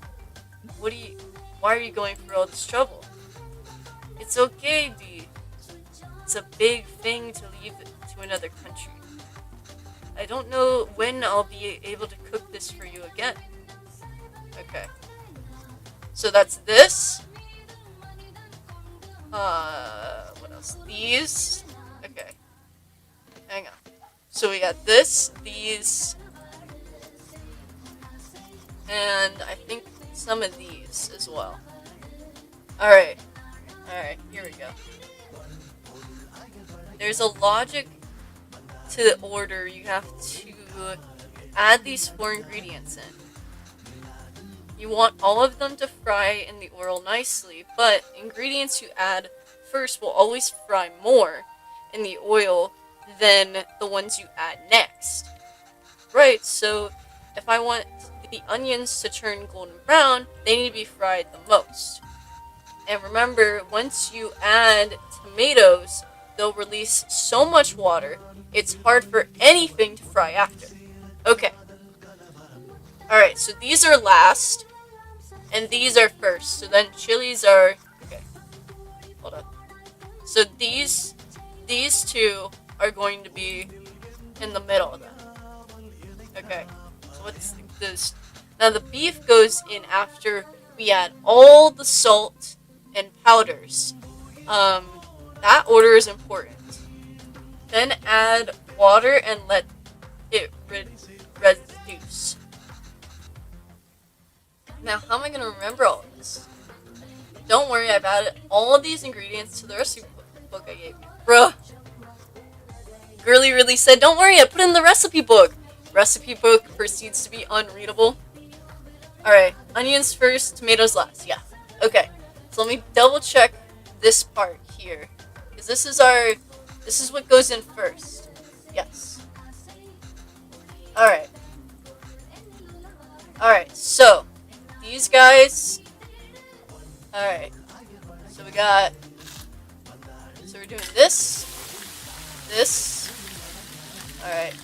are you going through all this trouble? It's okay, Dee. It's a big thing to leave to another country. I don't know when I'll be able to cook this for you again. Okay. So that's this. What else? These. Okay. Hang on. So we got this, these, and I think some of these as well. Alright. Alright, here we go. There's a logic to the order. You have to add these 4 ingredients in. You want all of them to fry in the oil nicely, but ingredients you add first will always fry more in the oil than the ones you add next. Right, so if I want the onions to turn golden brown, they need to be fried the most. And remember, once you add tomatoes, they'll release so much water, it's hard for anything to fry after. Okay. Alright, so these are last, and these are first. So then chilies are... Okay. Hold on. So these 2 are going to be in the middle then. Okay. So what's this? Now the beef goes in after we add all the salt and powders. That order is important. Then add water and let it reduce. Now, how am I going to remember all of this? Don't worry, I've added all of these ingredients to the recipe book I gave you. Bruh. Girly really said, don't worry, I put in the recipe book. Recipe book proceeds to be unreadable. Alright, onions first, tomatoes last. Yeah. Okay. So let me double check this part here. Because this is what goes in first. Yes. Alright. Alright, so these guys. Alright. So we're doing this. Alright.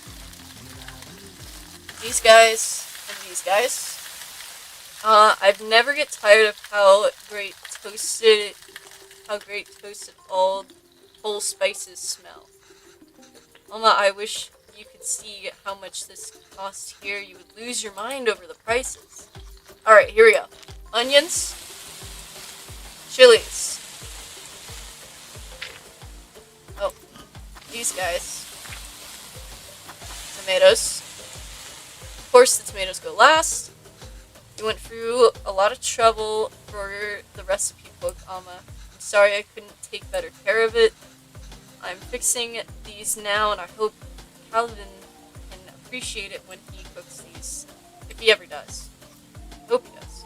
These guys and these guys. I've never get tired of how great toasted all whole spices smell. Mama, I wish you could see how much this costs here. You would lose your mind over the prices. Alright, here we go. Onions. Chilies. Oh, these guys. Tomatoes. Of course, the tomatoes go last. We went through a lot of trouble for the recipe book, Alma. I'm sorry I couldn't take better care of it. I'm fixing these now, and I hope Calvin can appreciate it when he cooks these. If he ever does. Hope he does.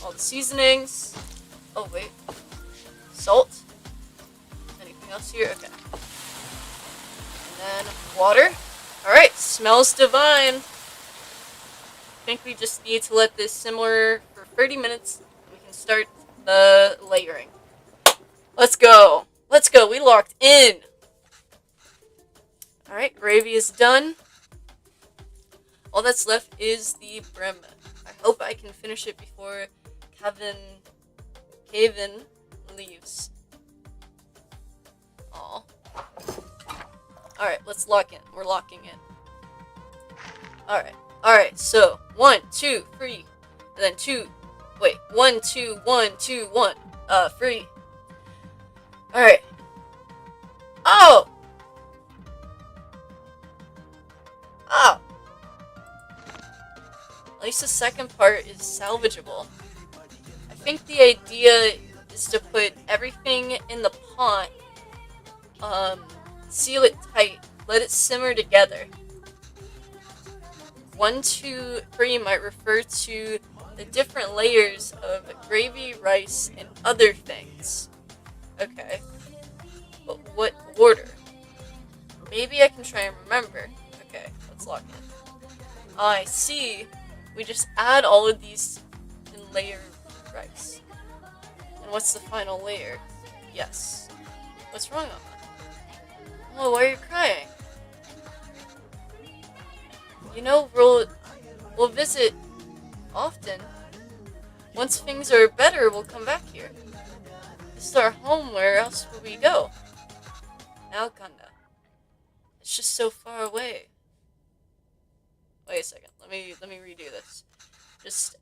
All the seasonings. Oh, wait. Salt. Anything else here? Okay. And then water. Alright, smells divine. I think we just need to let this simmer for 30 minutes. We can start the layering. Let's go. Let's go. We locked in. Alright, gravy is done. All that's left is the brim. I hope I can finish it before Kevin leaves. Aw. Alright, let's lock in. We're locking in. Alright, so 1, 2, 3. And then 2. Wait, 1, 2, 1, 2, 1. 3. Alright. Oh! Oh! At least the second part is salvageable. I think the idea is to put everything in the pot, seal it tight, let it simmer together. 1, 2, 3 might refer to the different layers of gravy, rice, and other things. Okay. But what order? Maybe I can try and remember. Okay, let's lock in. I see. We just add all of these in layer rice. And what's the final layer? Yes. What's wrong on that? Oh, why are you crying? You know, we'll visit often. Once things are better, we'll come back here. This is our home. Where else would we go? Alkanda. It's just so far away. Wait a second. Let me redo this. Just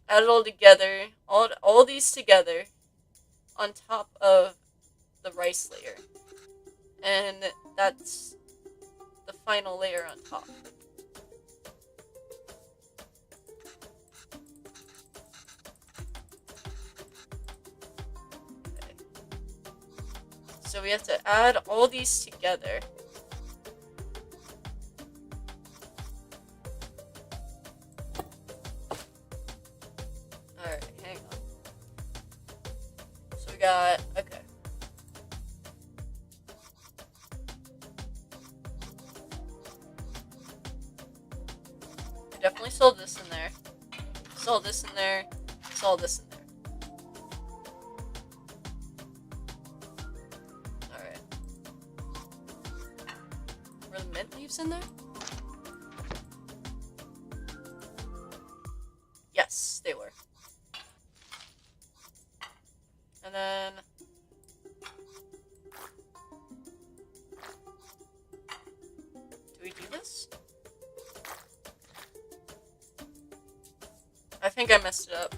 add it all together. All these together on top of the rice layer. And that's the final layer on top. Okay. So we have to add all these together. Alright, hang on. So we got, okay. We definitely saw this in there. Saw this in there. Saw this in there. Alright. Were the mint leaves in there? Yes, they were. And then do we do this? I think I messed it up.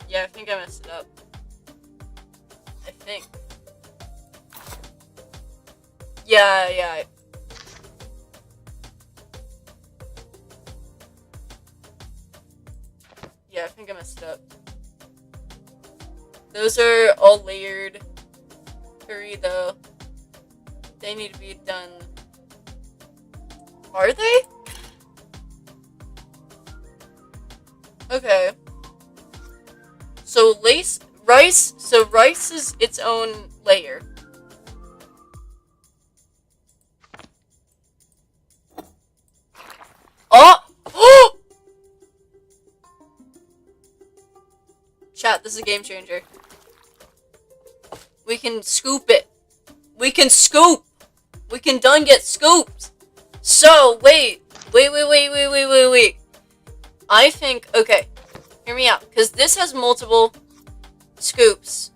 Yeah, I think I messed it up. I think. Yeah. Yeah, I think I messed it up. Those are all layered curry, though. They need to be done. Are they? Okay. So rice is its own layer. Oh! Chat, this is a game changer. We can scoop it. We can scoop! We can done get scooped! So, wait. I think, okay, hear me out, because this has multiple scoops.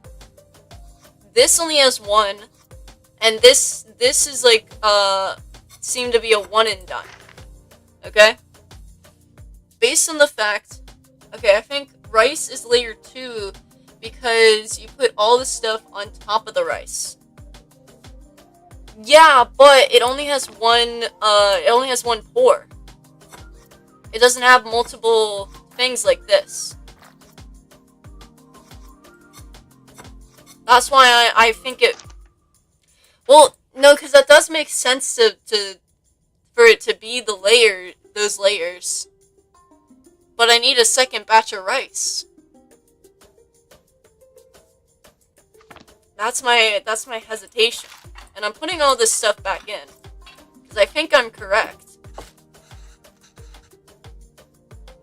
This only has one, and this is like, seemed to be a one and done. Okay? Based on the fact, okay, I think rice is layer 2 because you put all the stuff on top of the rice. Yeah, but it only has one pour. It doesn't have multiple things like this. That's why I think it. Well, no, because that does make sense to for it to be those layers. But I need a second batch of rice. That's my hesitation, and I'm putting all this stuff back in because I think I'm correct.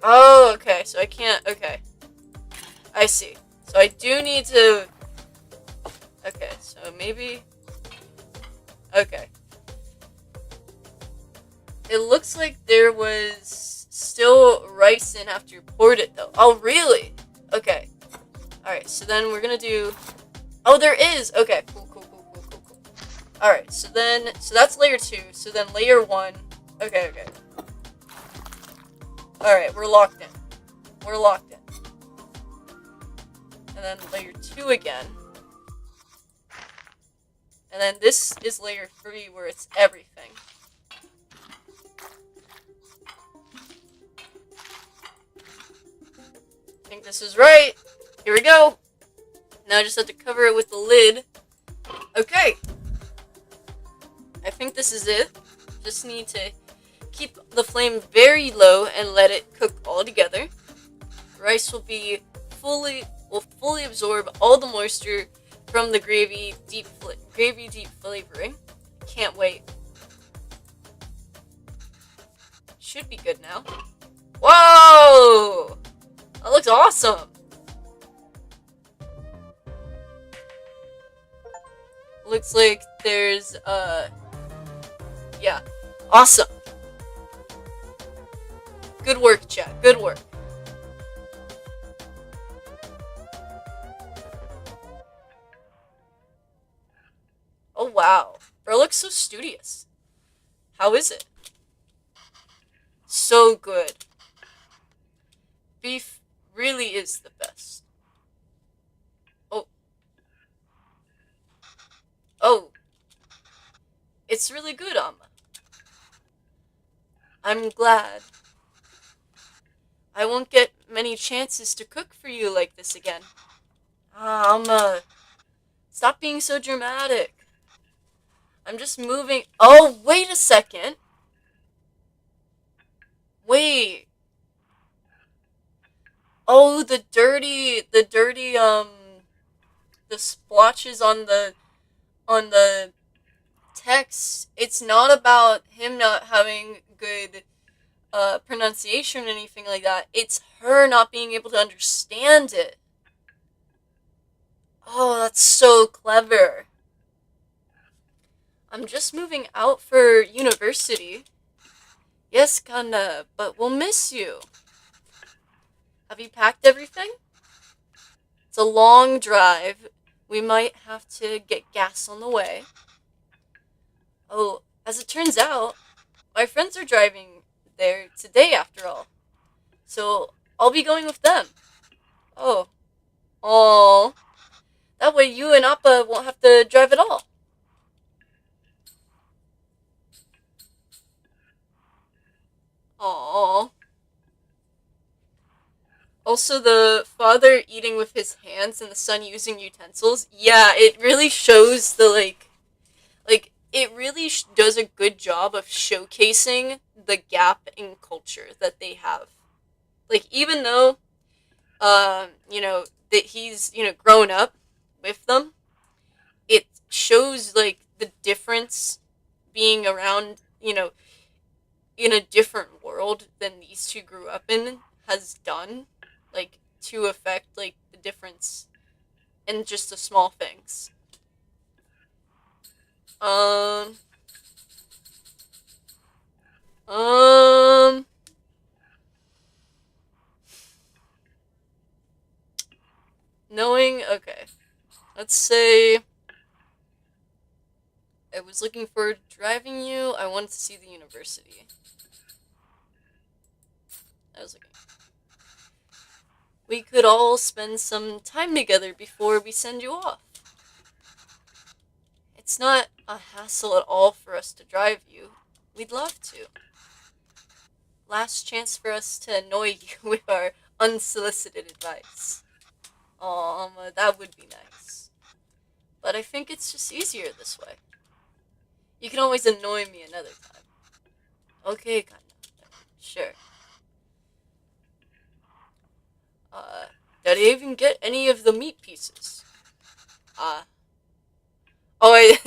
Oh, okay. So I can't. Okay, I see. So I do need to. Okay, so maybe. Okay. It looks like there was still rice in after you poured it, though. Oh, really? Okay. Alright, so then we're gonna do... Oh, there is! Okay, cool. Alright, so that's layer 2. So then layer 1... Okay. Alright, we're locked in. And then layer 2 again. And then this is layer 3 where it's everything. I think this is right. Here we go. Now I just have to cover it with the lid. Okay. I think this is it. Just need to keep the flame very low and let it cook all together. Rice will fully absorb all the moisture from the gravy deep flavoring. Can't wait. Should be good now. Whoa! That looks awesome. Looks like there's yeah. Awesome. Good work, chat. Good work. Oh wow. Bro looks so studious. How is it? So good. Beef really is the best. Oh. It's really good, Amma. I'm glad. I won't get many chances to cook for you like this again. Amma. Stop being so dramatic. I'm just moving. Oh, wait a second. Wait. Oh, the splotches on the text. It's not about him not having good pronunciation or anything like that. It's her not being able to understand it. Oh, that's so clever. I'm just moving out for university. Yes, Kanda, but we'll miss you. Have you packed everything? It's a long drive. We might have to get gas on the way. Oh, as it turns out, my friends are driving there today after all. So I'll be going with them. Oh. Aww. That way you and Appa won't have to drive at all. Aww. Also, the father eating with his hands and the son using utensils. Yeah, it really shows it really does a good job of showcasing the gap in culture that they have. Like, even though, that he's, grown up with them, it shows, like, the difference being around, in a different world than these two grew up in has done, like, to affect, like, the difference in just the small things. Um, um, okay, let's say I was looking forward to driving you. I wanted to see the university. I was looking. We could all spend some time together before we send you off. It's not a hassle at all for us to drive you. We'd love to. last chance for us to annoy you with our unsolicited advice. That would be nice. But I think it's just easier this way. You can always annoy me another time. Okay, kinda. Sure. Uh, did I even get any of the meat pieces? Uh, oh, wait.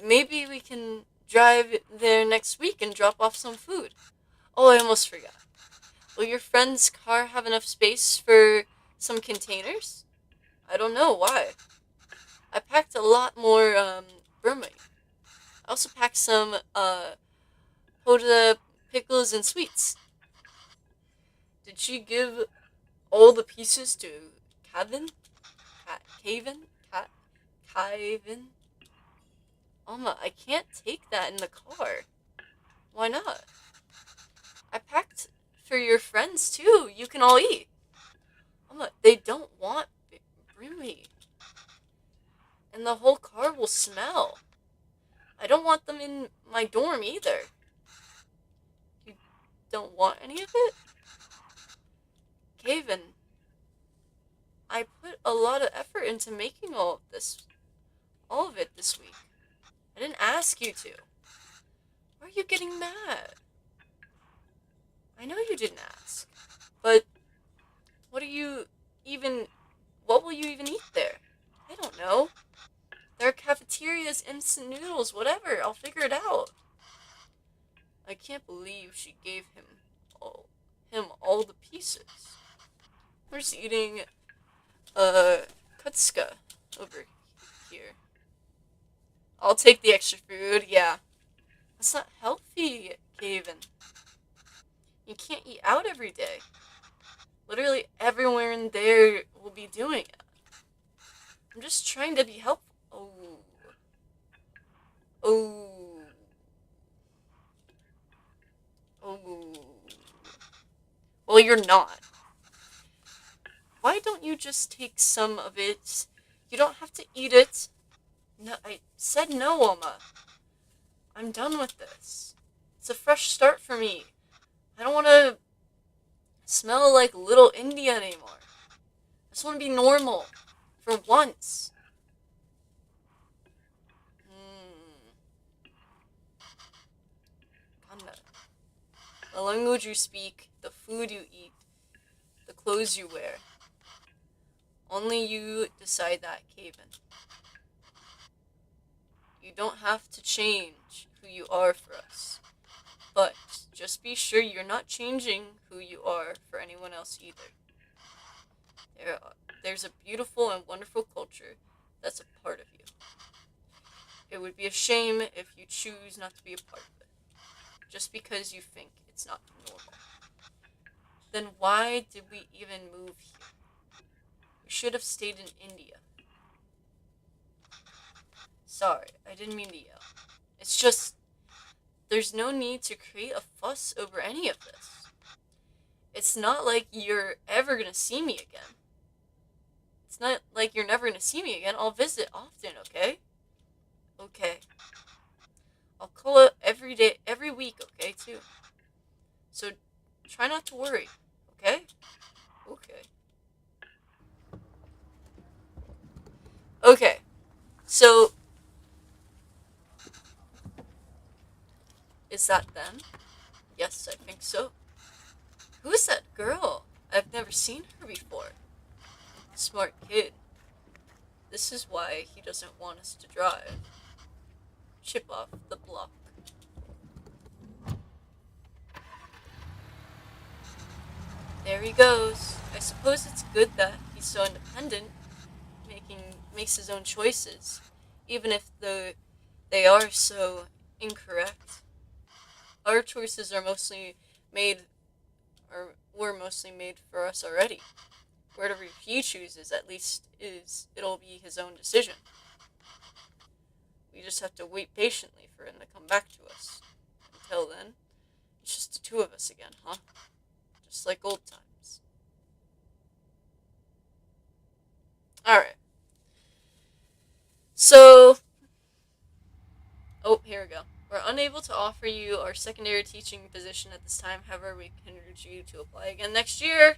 Maybe we can drive there next week and drop off some food. Oh, I almost forgot. Will your friend's car have enough space for some containers? I don't know, why? I packed a lot more, bromate. I also packed some, Hoda pickles and sweets. Did she give all the pieces to Kevin? Kevin? Kevin? Alma, I can't take that in the car. Why not? I packed for your friends too. You can all eat. Alma, they don't want broomy. And the whole car will smell. I don't want them in my dorm either. You don't want any of it? Kevin, I put a lot of effort into making all of it this week. I didn't ask you to. Why are you getting mad? I know you didn't ask. But what are you even what will you even eat there? I don't know. There are cafeterias, instant noodles, whatever. I'll figure it out. I can't believe she gave all all the pieces. We're just eating kutska over here. I'll take the extra food, yeah. That's not healthy, Gavin. You can't eat out every day. Literally everywhere in there will be doing it. I'm just trying to be helpful. Oh. Oh. Oh. Well, you're not. Why don't you just take some of it? You don't have to eat it. No, I said no, Oma. I'm done with this. It's a fresh start for me. I don't want to smell like little India anymore. I just want to be normal. For once. Hmm. Ganda. The language you speak, the food you eat, the clothes you wear. Only you decide that, Kaven. You don't have to change who you are for us. But just be sure you're not changing who you are for anyone else either. There's a beautiful and wonderful culture that's a part of you. It would be a shame if you choose not to be a part of it, just because you think it's not normal. Then why did we even move here? We should have stayed in India. Sorry, I didn't mean to yell. It's just, there's no need to create a fuss over any of this. It's not like you're ever gonna see me again. It's not like you're never gonna see me again. I'll visit often, okay? Okay. I'll call it every day, every week, okay, too. So try not to worry, okay? Okay. Okay. So, is that them? Yes, I think so. Who is that girl? I've never seen her before. Smart kid. This is why he doesn't want us to drive. Chip off the block. There he goes. I suppose it's good that he's so independent, makes his own choices, even if they are so incorrect. Our choices are mostly made, or were mostly made for us already. Whatever he chooses, at least it'll be his own decision. We just have to wait patiently for him to come back to us. Until then, it's just the two of us again, huh? Just like old times. Alright. So, oh, here we go. We're unable to offer you our secondary teaching position at this time. However, we can urge you to apply again next year.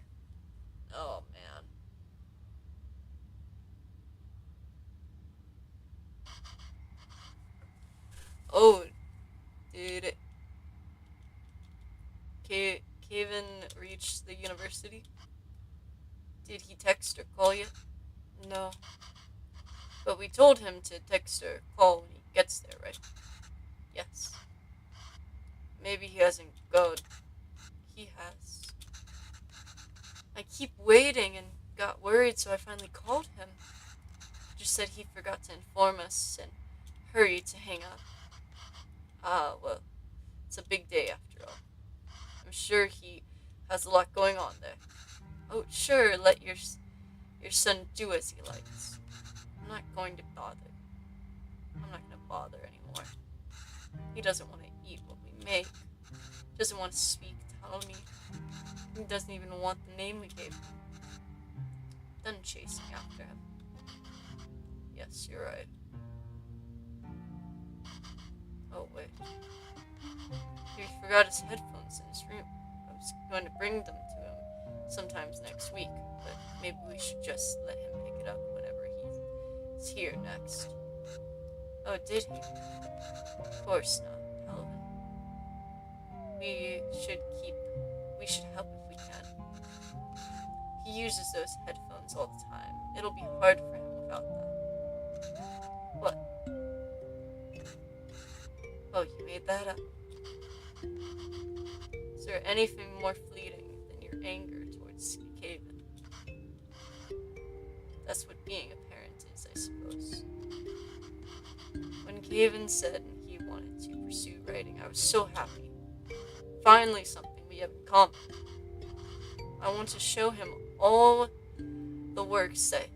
Oh, man. Oh, did Kevin reach the university? Did he text or call you? No. But we told him to text or call when he gets there, right? Yes. Maybe he hasn't gone. He has. I keep waiting and got worried, so I finally called him. Just said he forgot to inform us and hurried to hang up. Ah, well, it's a big day after all. I'm sure he has a lot going on there. Oh, sure, let your son do as he likes. I'm not going to bother. I'm not going to bother anymore. He doesn't want to eat what we make. Doesn't want to speak, tell me. He doesn't even want the name we gave him. Done chasing after him. Yes, you're right. Oh, wait. He forgot his headphones in his room. I was going to bring them to him sometimes next week, but maybe we should just let him pick it up whenever he's here next. Oh, did he? Of course not, Calvin. We should help if we can. He uses those headphones all the time. It'll be hard for him without them. What? Oh, you made that up. Is there anything more fleeting than your anger towards Caven? That's what being a parent is, I suppose. When Caven said he wanted to pursue writing, I was so happy. Finally something we have in common. I want to show him all the works that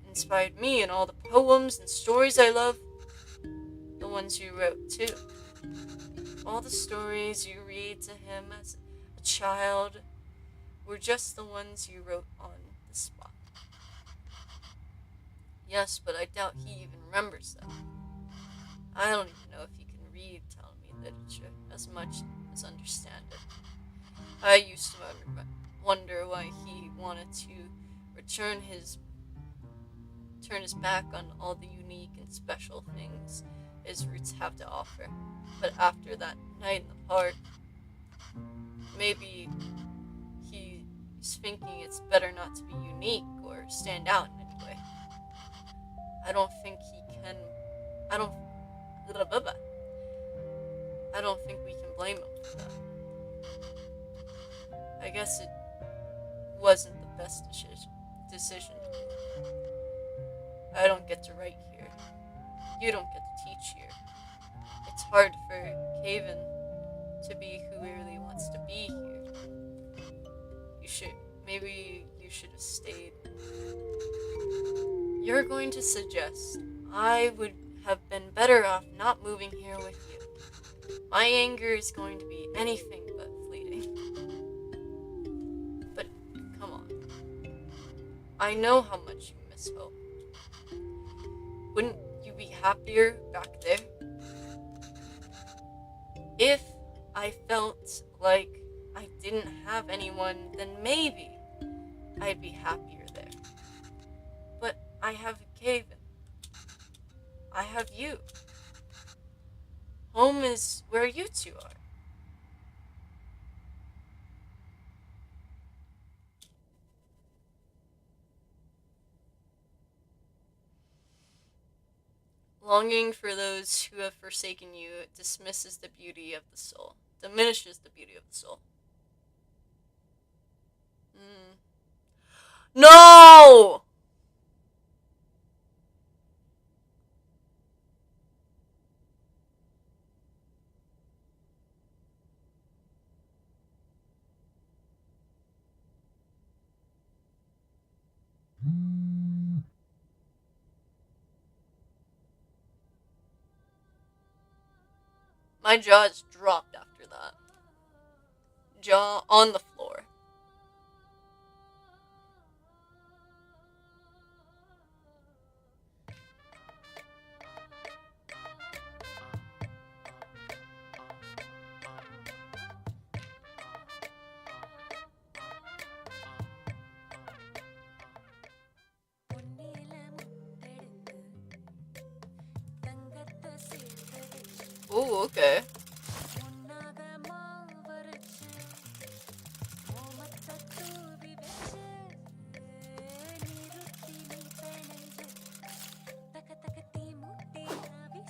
inspired me and all the poems and stories I love. The ones you wrote, too. All the stories you read to him as a child were just the ones you wrote on the spot. Yes, but I doubt he even remembers them. I don't even know if he can read Ptolemy literature as much as understand it. I used to wonder why he wanted to turn his back on all the unique and special things his roots have to offer. But after that night in the park, maybe he's thinking it's better not to be unique or stand out in any way. I don't think he can. I don't. I don't think we can blame him for that. I guess it wasn't the best decision to make. I don't get to write here. You don't get to teach here. It's hard for Caven to be who he really wants to be here. Maybe you should have stayed. You're going to suggest I would have been better off not moving here with you. My anger is going to be anything but fleeting. But come on. I know how much you miss home. Wouldn't you be happier back there? If I felt like I didn't have anyone, then maybe I'd be happier there. But I have Caven. I have you. Home is where you two are. Longing for those who have forsaken you dismisses the beauty of the soul. Diminishes the beauty of the soul. No! My jaws dropped after that. Jaw on the floor. Ooh, okay.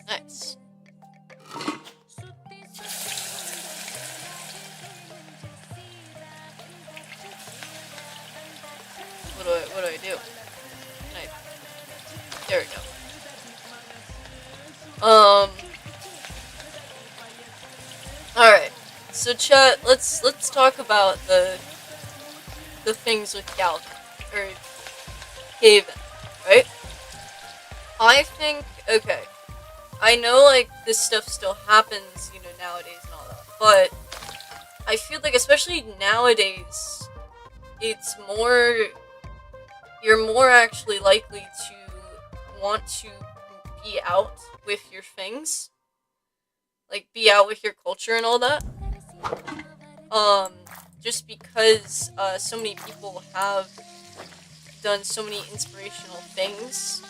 Nice. What do I do? Can I, there we go. Alright. So chat, let's talk about the things with Gal or Haven, right? I think okay. I know like this stuff still happens, nowadays and all that, but I feel like especially nowadays, it's more you're more actually likely to want to be out with your things, like be out with your culture and all that. Just because so many people have done so many inspirational things,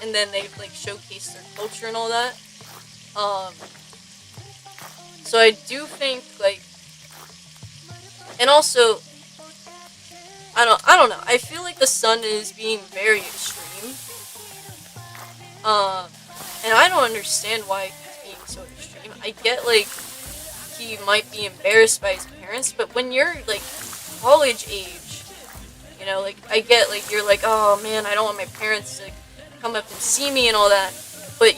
and then they've like showcased their culture and all that. Um, so I do think like, and also I don't know. I feel like the sun is being very extreme. Um, and I don't understand why he's being so extreme. I get like he might be embarrassed by his parents, but when you're like college age, like I get like you're like, oh man, I don't want my parents to come up and see me and all that. But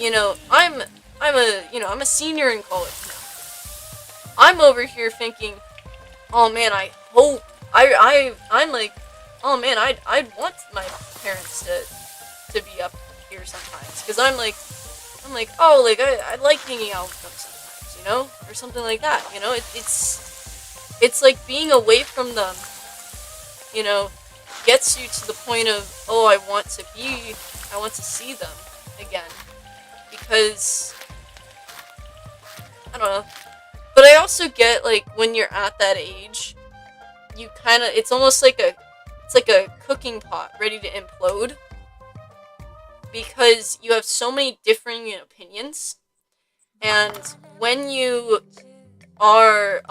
I'm a senior in college now. I'm over here thinking, oh man, I hope I'm like, oh man, I'd want my parents to be up here sometimes, because I'm like, oh, like I like hanging out with them sometimes, or something like that, it's like being away from them, gets you to the point of, oh, I want to see them again, because I don't know. But I also get like when you're at that age, you kind of it's like a cooking pot ready to implode, because you have so many differing opinions, and when you are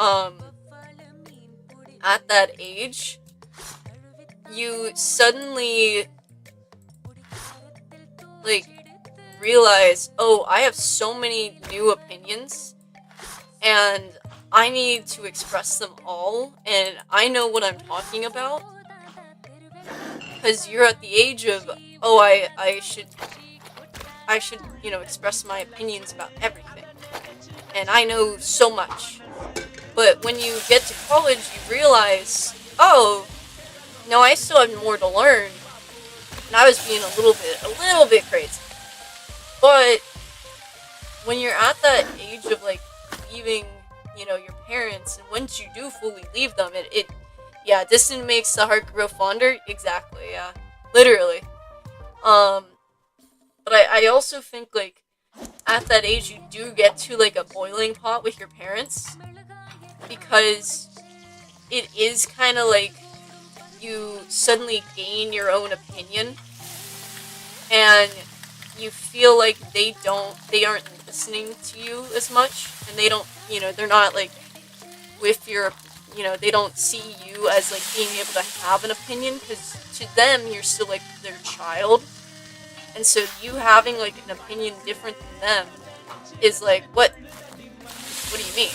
at that age, you suddenly like realize, oh, I have so many new opinions, and I need to express them all, and I know what I'm talking about, because you're at the age of, oh, I should express my opinions about everything, and I know so much. But when you get to college, you realize, oh, no, I still have more to learn, and I was being a little bit crazy. But when you're at that age of like leaving, your parents, and once you do fully leave them, yeah, distance makes the heart grow fonder. Exactly, yeah, literally. But I also think like at that age you do get to like a boiling pot with your parents, because it is kind of like you suddenly gain your own opinion, and you feel like they aren't listening to you as much, and they don't, they're not like with your, they don't see you as like being able to have an opinion, because to them you're still like their child, and so you having like an opinion different than them is like, what do you mean,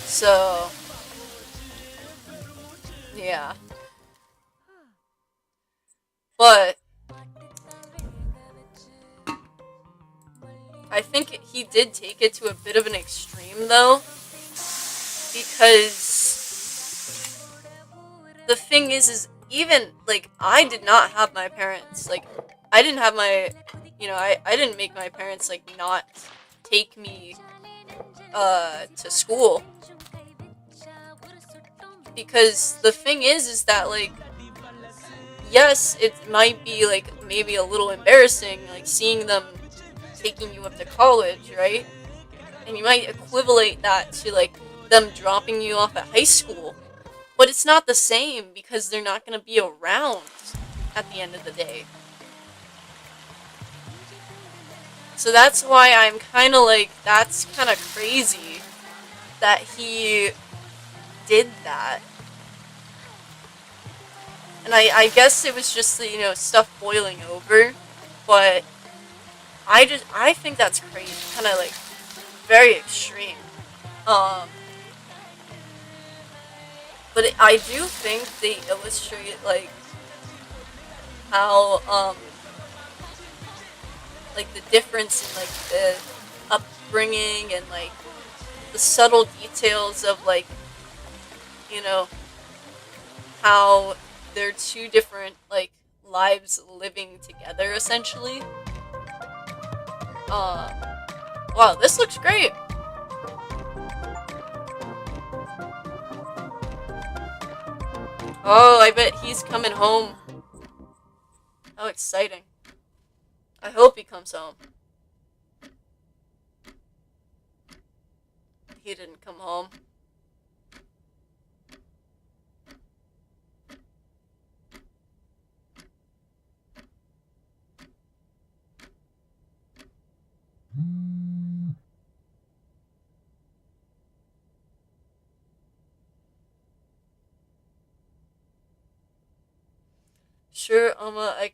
so yeah. But I think he did take it to a bit of an extreme, though, because the thing is even, like, I did not have my parents, like, I didn't have my, I didn't make my parents, like, not take me, to school, because the thing is that, like, yes, it might be, like, maybe a little embarrassing, like, seeing them taking you up to college, right? And you might equivalent that to, like, them dropping you off at high school. But it's not the same, because they're not going to be around at the end of the day. So that's why I'm kind of like, that's kind of crazy that he did that. And I guess it was just the, stuff boiling over. But I think that's crazy. Kind of like very extreme. Um, but I do think they illustrate like how like the difference in like the upbringing and like the subtle details of like you know how they're two different like lives living together essentially. Um, wow, this looks great. Oh, I bet he's coming home. How exciting! I hope he comes home. He didn't come home. Sure, Alma, I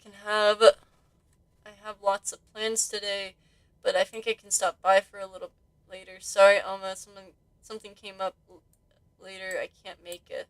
have lots of plans today, but I think I can stop by for a little later. Sorry, Alma, something came up later. I can't make it.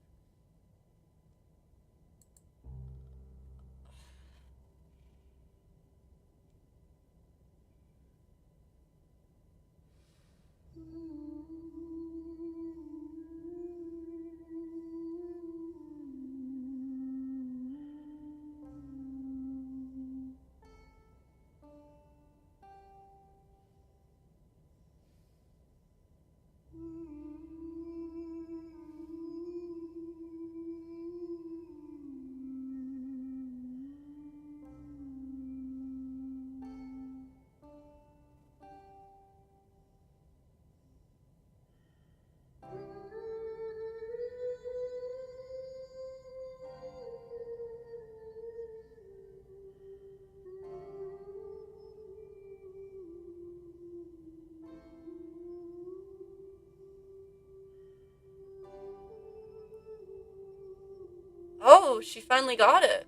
Oh, she finally got it.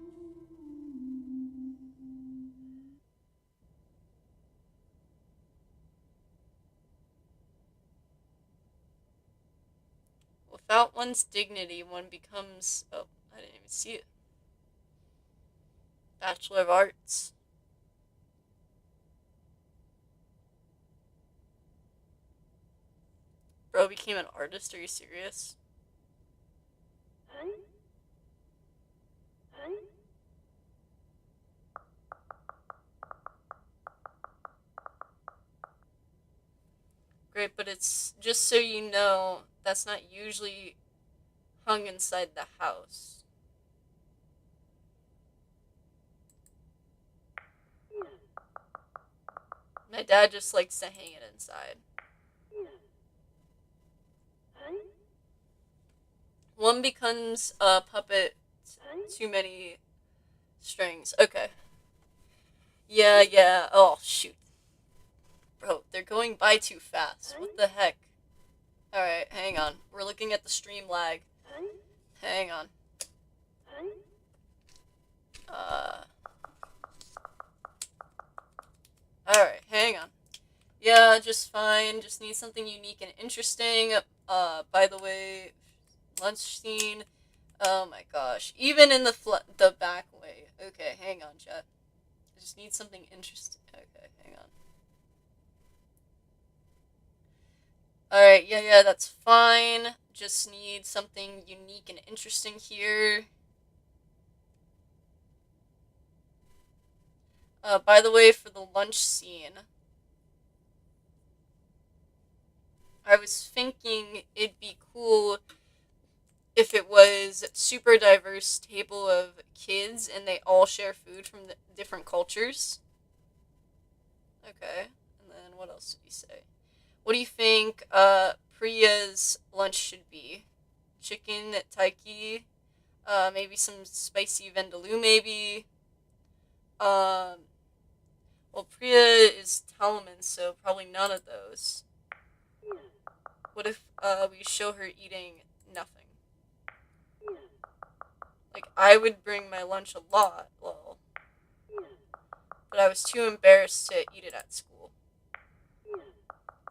Without one's dignity, one becomes. Oh, I didn't even see it. Bachelor of Arts. Bro became an artist. Are you serious? Great, but it's just so you know, that's not usually hung inside the house. My dad just likes to hang it inside. One becomes a puppet, too many strings. Okay. Yeah, yeah. Oh, shoot. Bro, they're going by too fast. What the heck? Alright, hang on. We're looking at the stream lag. Hang on. Uh. Alright, hang on. Yeah, just fine. Just need something unique and interesting. By the way, lunch scene. Oh my gosh. Even in the back way. Okay, hang on, chat. I just need something interesting. Okay, hang on. Alright, yeah, yeah, that's fine. Just need something unique and interesting here. By the way, for the lunch scene, I was thinking it'd be cool if it was super diverse table of kids and they all share food from the different cultures. Okay, and then what else did he say? What do you think Priya's lunch should be? Chicken taiki, maybe some spicy vindaloo, maybe. Um, Well, Priya is Talman, so probably none of those. What if we show her eating nothing? Like, I would bring my lunch a lot, well, but I was too embarrassed to eat it at school.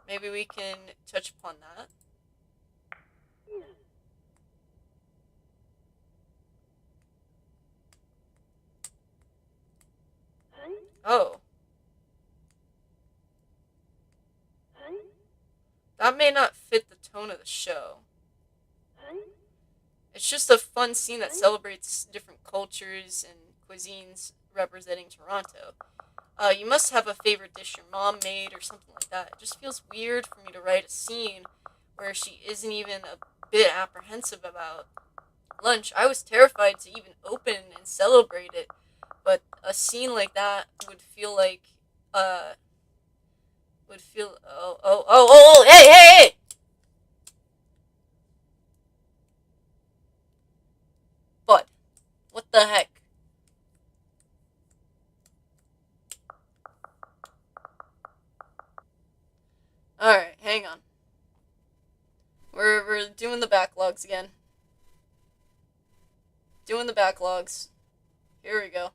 Maybe we can touch upon that. Oh, that may not fit the tone of the show. It's just a fun scene that celebrates different cultures and cuisines representing Toronto. You must have a favorite dish your mom made or something like that. It just feels weird for me to write a scene where she isn't even a bit apprehensive about lunch. I was terrified to even open and celebrate it, but a scene like that would feel like, uh, hey, hey, hey! Bud, what the heck? Alright, hang on. We're doing the backlogs again. Doing the backlogs. Here we go.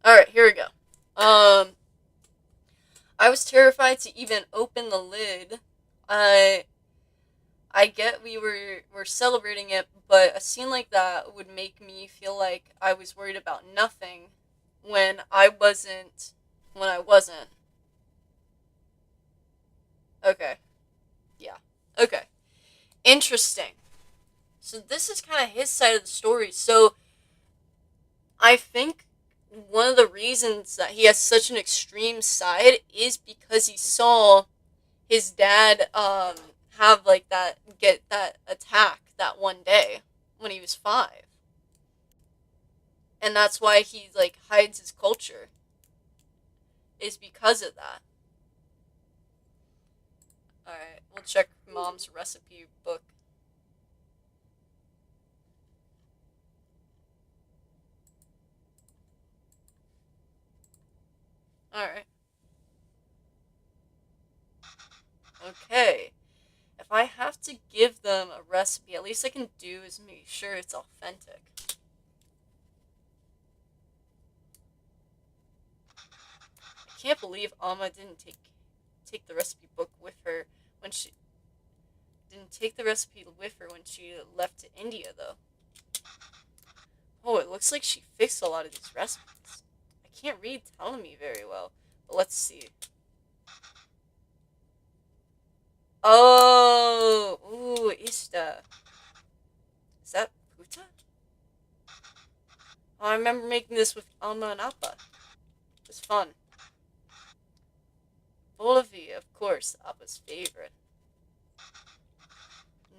Alright, here we go. I was terrified to even open the lid. I I get we're celebrating it, but a scene like that would make me feel like I was worried about nothing when I wasn't. When I wasn't. Okay. Yeah. Okay. Interesting. So this is kind of his side of the story. So I think one of the reasons that he has such an extreme side is because he saw his dad have like that get that attack that one day when he was 5. And that's why he like hides his culture is because of that. All right, we'll check mom's recipe book. All right. Okay. If I have to give them a recipe, at least I can do is make sure it's authentic. I can't believe Alma didn't take the recipe book with her when she didn't take the recipe with her when she left to India though. Oh, it looks like she fixed a lot of these recipes. I can't read telling me very well, but let's see. Oh, ooh, Ista. Is that puta? Oh, I remember making this with Alma and Appa. It was fun. Bolovi, of course, Appa's favorite.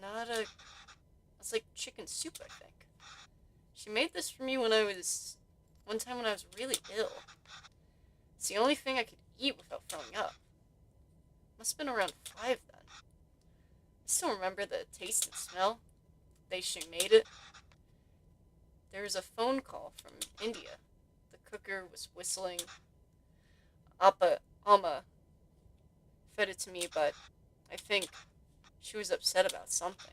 Not a. It's like chicken soup, I think. She made this for me when I was. One time when I was really ill. It's the only thing I could eat without throwing up. Must have been around 5 then. I still remember the taste and smell. They she made it. There was a phone call from India. The cooker was whistling. Appa Alma fed it to me, but I think she was upset about something.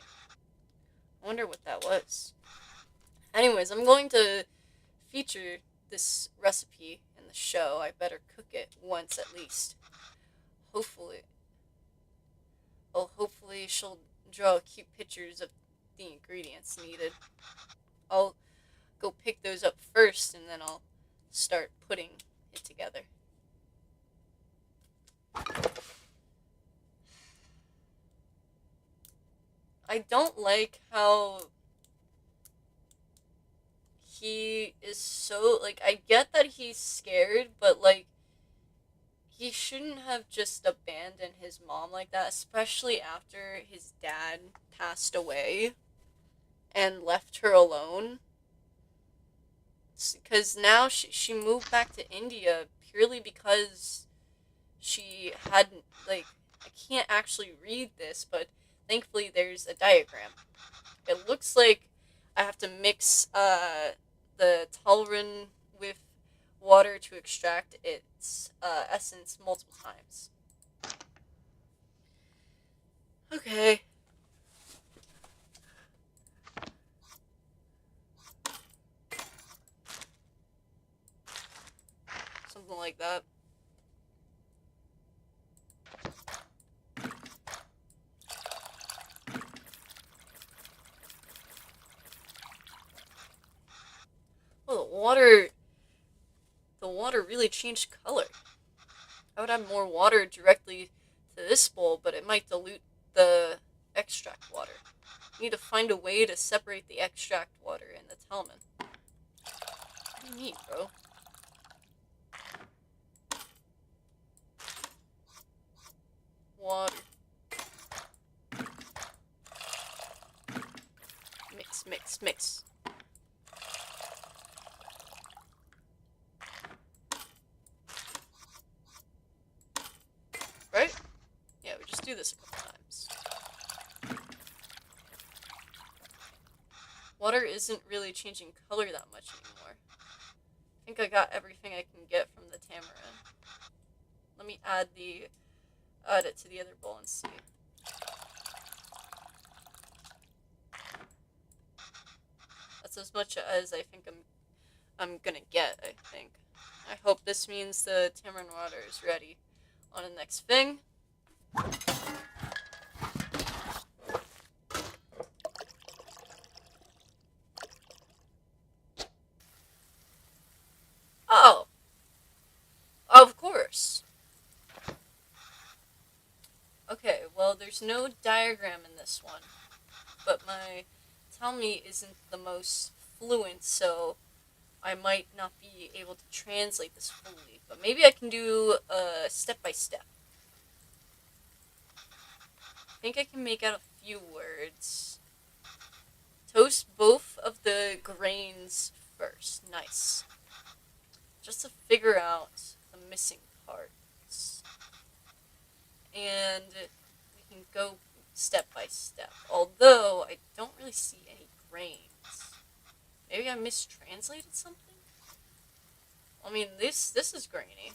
I wonder what that was. Anyways, I'm going to feature this recipe in the show. I better cook it once at least. Hopefully. Oh, hopefully she'll draw cute pictures of the ingredients needed. I'll go pick those up first and then I'll start putting it together. I don't like how he is so like I get that he's scared, but like he shouldn't have just abandoned his mom like that, especially after his dad passed away and left her alone. Because now she moved back to India purely because she hadn't, like, I can't actually read this, but thankfully there's a diagram. It looks like I have to mix the taurin with water to extract its essence multiple times. Okay. Something like that. Oh, the water really changed color. I would add more water directly to this bowl, but it might dilute the extract water. I need to find a way to separate the extract water and the talman. What do you mean, bro? Water. Mix, mix, mix. Right? Yeah, we just do this a couple times. Water isn't really changing color that much anymore. I think I got everything I can get from the tamarind. Let me add it to the other bowl and see. That's as much as I think I'm gonna get, I think. I hope this means the tamarind water is ready. On the next thing. Oh, of course. Okay, well, there's no diagram in this one, but my Talmi isn't the most fluent, so I might not be able to translate this fully. But maybe I can do step by step. I think I can make out a few words. Toast both of the grains first. Nice. Just to figure out the missing parts. And we can go step by step. Although I don't really see any grains. Maybe I mistranslated something? I mean, this is grainy.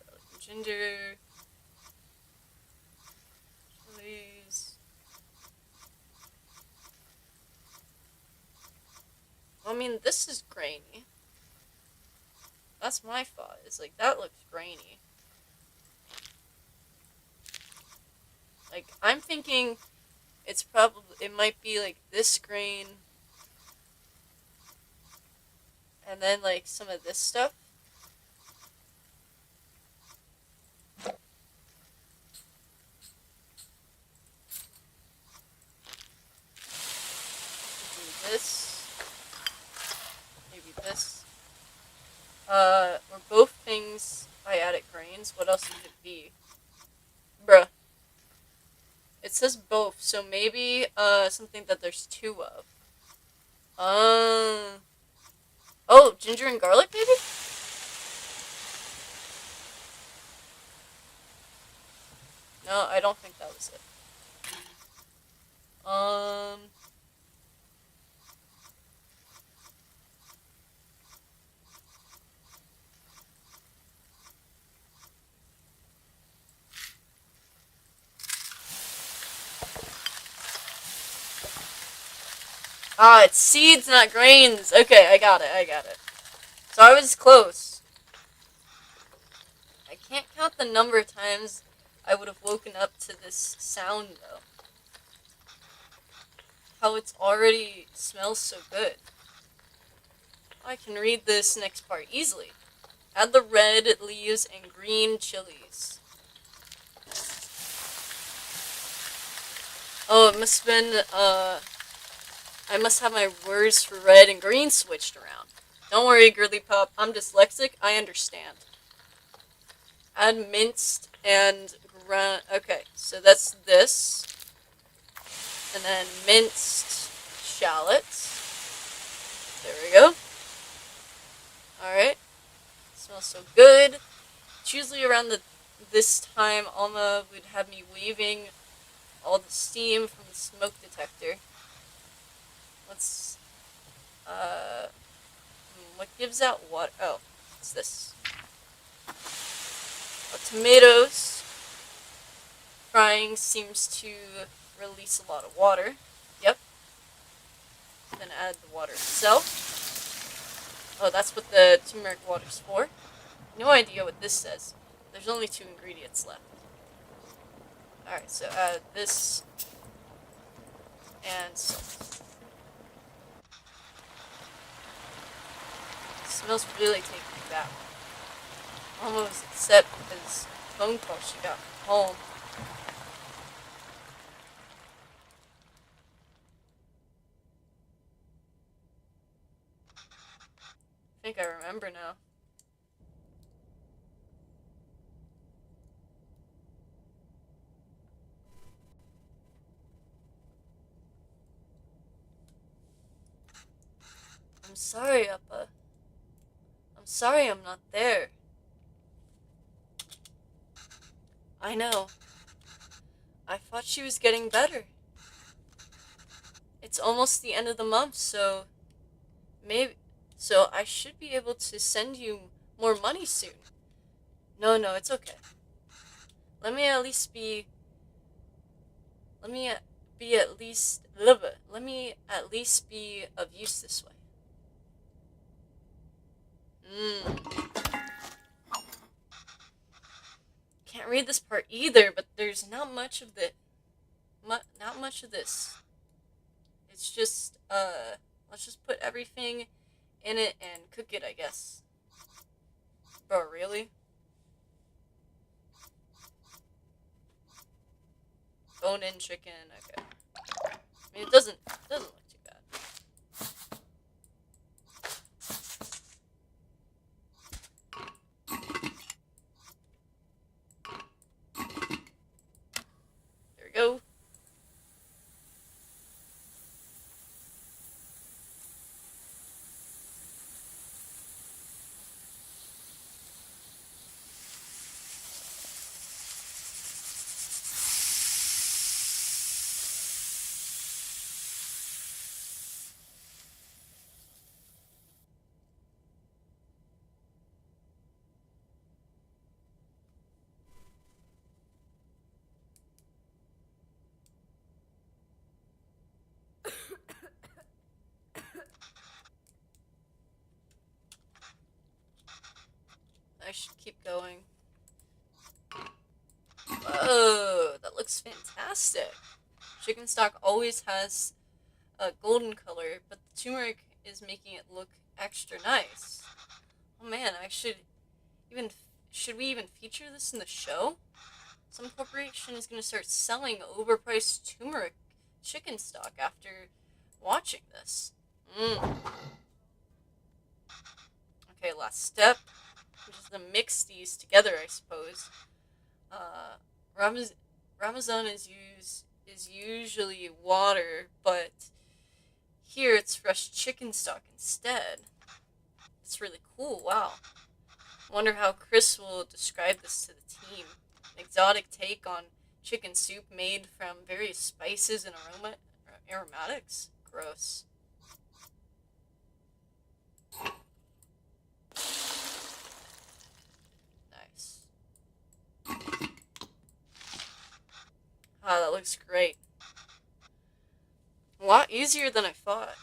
Garlic and ginger. Chilies. I mean, this is grainy. That's my thought. It's like, that looks grainy. Like, I'm thinking it might be like this grain. And then, like, some of this stuff. Do this. Maybe this. Or both things I added grains. What else would it be? Bruh. It says both, so maybe, something that there's two of. Oh, ginger and garlic, maybe? No, I don't think that was it. Ah, it's seeds, not grains. Okay, I got it. So I was close. I can't count the number of times I would have woken up to this sound, though. How it's already smells so good. I can read this next part easily. Add the red leaves and green chilies. Oh, it must have been, I must have my words for red and green switched around. Don't worry, girly pup. I'm dyslexic. I understand. Add minced and okay, so that's this. And then minced shallots. There we go. Alright. Smells so good. It's usually around this time Alma would have me waving all the steam from the smoke detector. Let's what gives out water? Oh, it's this. Tomatoes frying seems to release a lot of water. Yep. Then add the water itself. Oh, that's what the turmeric water's for. No idea what this says. There's only 2 ingredients left. Alright, so add this and salt. It smells really taking me back. Almost upset because phone call she got from home. I think I remember now. I'm sorry, Appa. I'm sorry I'm not there. I know. I thought she was getting better. It's almost the end of the month, so maybe so I should be able to send you more money soon. No, no, it's okay. Let me at least be let me be at least let me at least be of use this way. Can't read this part either, but there's not much of not much of this. It's just let's just put everything in it and cook it, I guess. Bro, really? Bone-in chicken. Okay. I mean, it doesn't look too bad. There we go. I should keep going. Whoa, that looks fantastic. Chicken stock always has a golden color, but the turmeric is making it look extra nice. Oh man, even should we even feature this in the show? Some corporation is going to start selling overpriced turmeric chicken stock after watching this. Okay, last step, which is to mix these together, I suppose. Uh, Ramazan is usually water, but here it's fresh chicken stock instead. It's really cool. Wow. I wonder how Chris will describe this to the team. An exotic take on chicken soup made from various spices and aromatics. Gross. Nice. Ah, that looks great. A lot easier than I thought.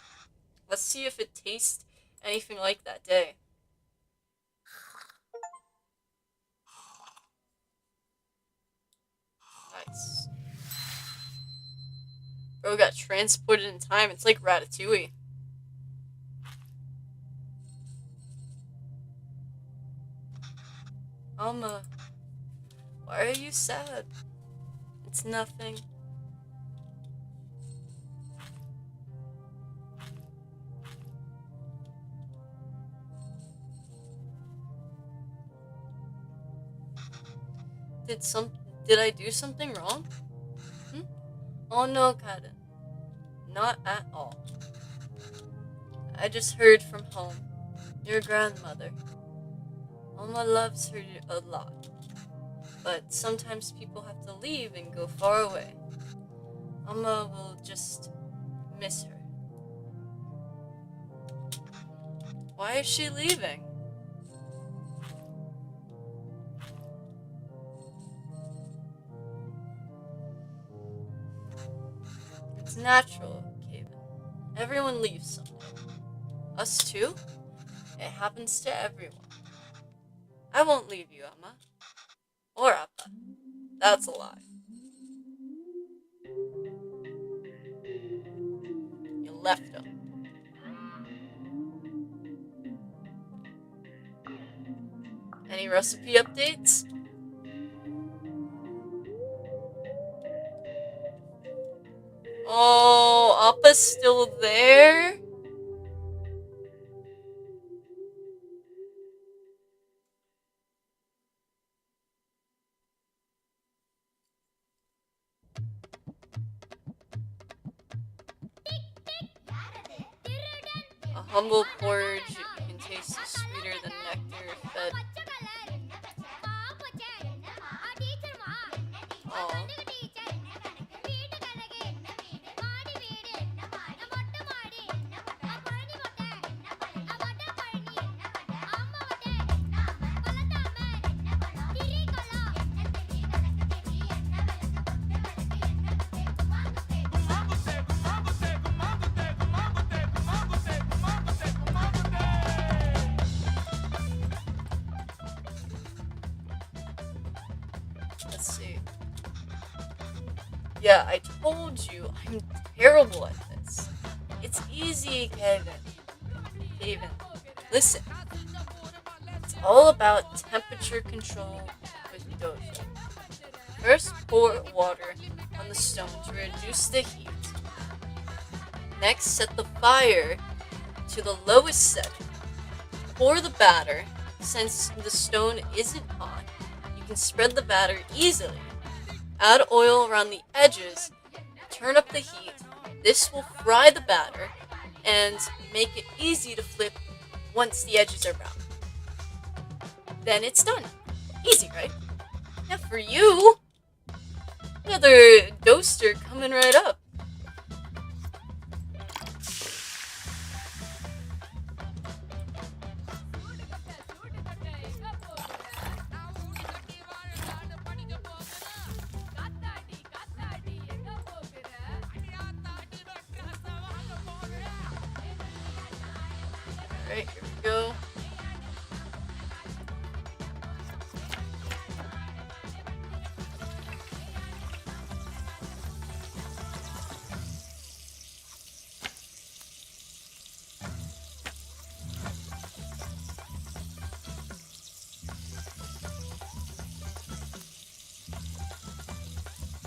Let's see if it tastes anything like that day. Nice. Bro got transported in time. It's like Ratatouille. Alma, why are you sad? It's nothing. Did some did I do something wrong? Hmm? Oh no, Kaden. Not at all. I just heard from home. Your grandmother. Alma loves her a lot, but sometimes people have to leave and go far away. Alma will just miss her. Why is she leaving? It's natural, Kaven. Everyone leaves someday. Us too? It happens to everyone. I won't leave you, Amma. Or Appa. That's a lie. You left him. Any recipe updates? Oh, Appa's still there? A humble porridge you can taste is sweeter than nectar fed. Aw. Let's see. Yeah, I told you, I'm terrible at this. It's easy, Kevin. Kevin, listen. It's all about temperature control with dojo. First, pour water on the stone to reduce the heat. Next, set the fire to the lowest setting. Pour the batter. Since the stone isn't hot, you can spread the batter easily. Add oil around the edges. Turn up the heat. This will fry the batter and make it easy to flip once the edges are brown. Then it's done. Easy, right? Now for you, another doster coming right up. Alright, here we go.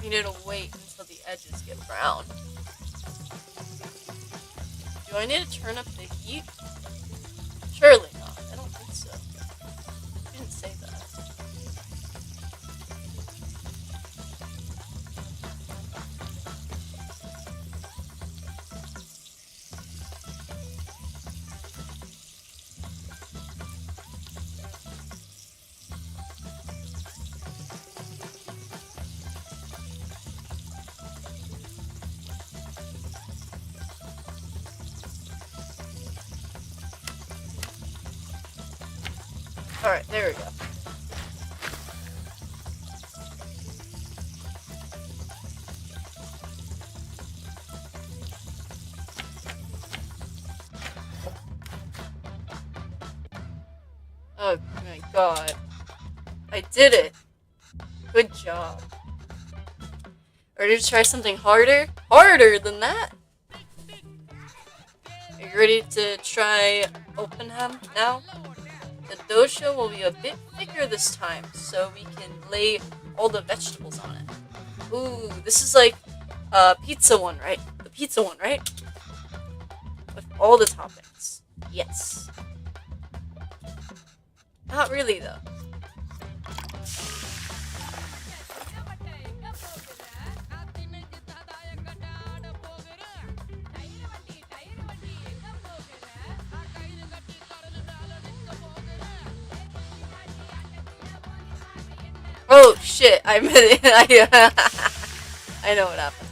We need to wait until the edges get brown. Do I need to turn up the heat? Surely not. I don't think so. I didn't say that. Alright, there we go. Oh my god. I did it. Good job. Ready to try something harder? Harder than that? Are you ready to try Openham now? The dosa will be a bit thicker this time, so we can lay all the vegetables on it. Ooh, this is like pizza one, right? The pizza one, right? With all the toppings. Yes. Not really, though. Oh shit! I I know what happened.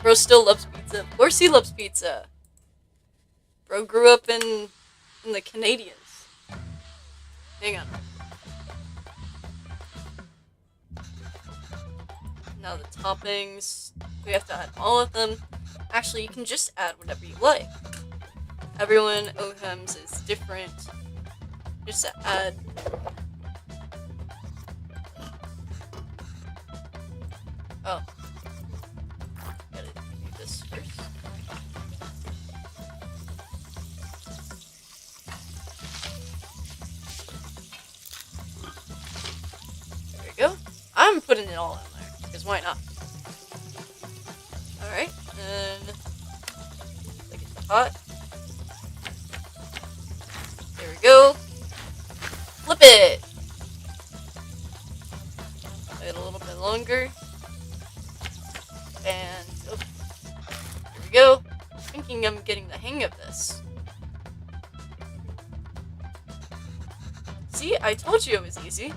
Bro still loves pizza. Of course he loves pizza. Bro grew up in the Canadians. Hang on. Now the toppings. We have to add all of them. Actually, you can just add whatever you like. Everyone Oham's is different. Just add. Oh. Gotta do this first. There we go. I'm putting it all in there, because why not? Alright, and like it's hot. There we go. Flip it! Wait a little bit longer. And oh, here we go. Thinking I'm getting the hang of this. See, I told you it was easy.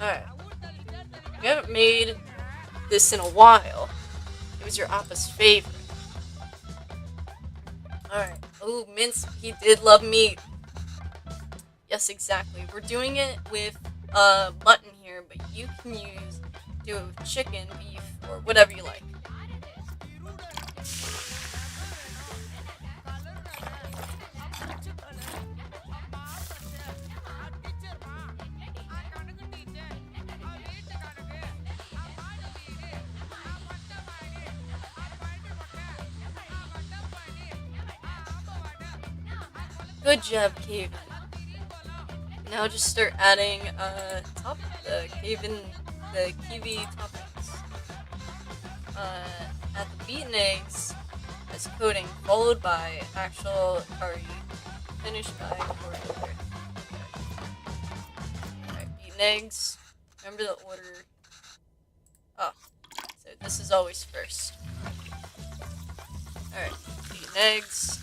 Alright. We haven't made this in a while. It was your Appa's favorite. Alright. Oh, Mince, he did love meat. Yes, exactly. We're doing it with mutton here, but you can do it with chicken, beef, or whatever you like. Good job, Caven. Now just start adding the kiwi toppings. Add the beaten eggs as coating, followed by actual curry, finished by coriander. Alright, beaten eggs. Remember the order. Oh, so this is always first. Alright, beaten eggs.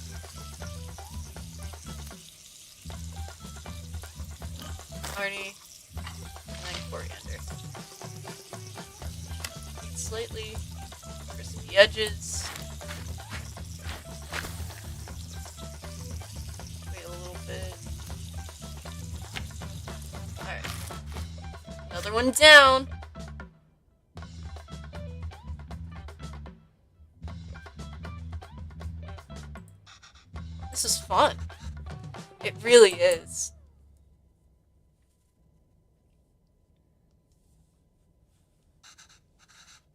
Carney, and then coriander. Heat slightly, crispy edges. Wait a little bit. Alright. Another one down. This is fun. It really is.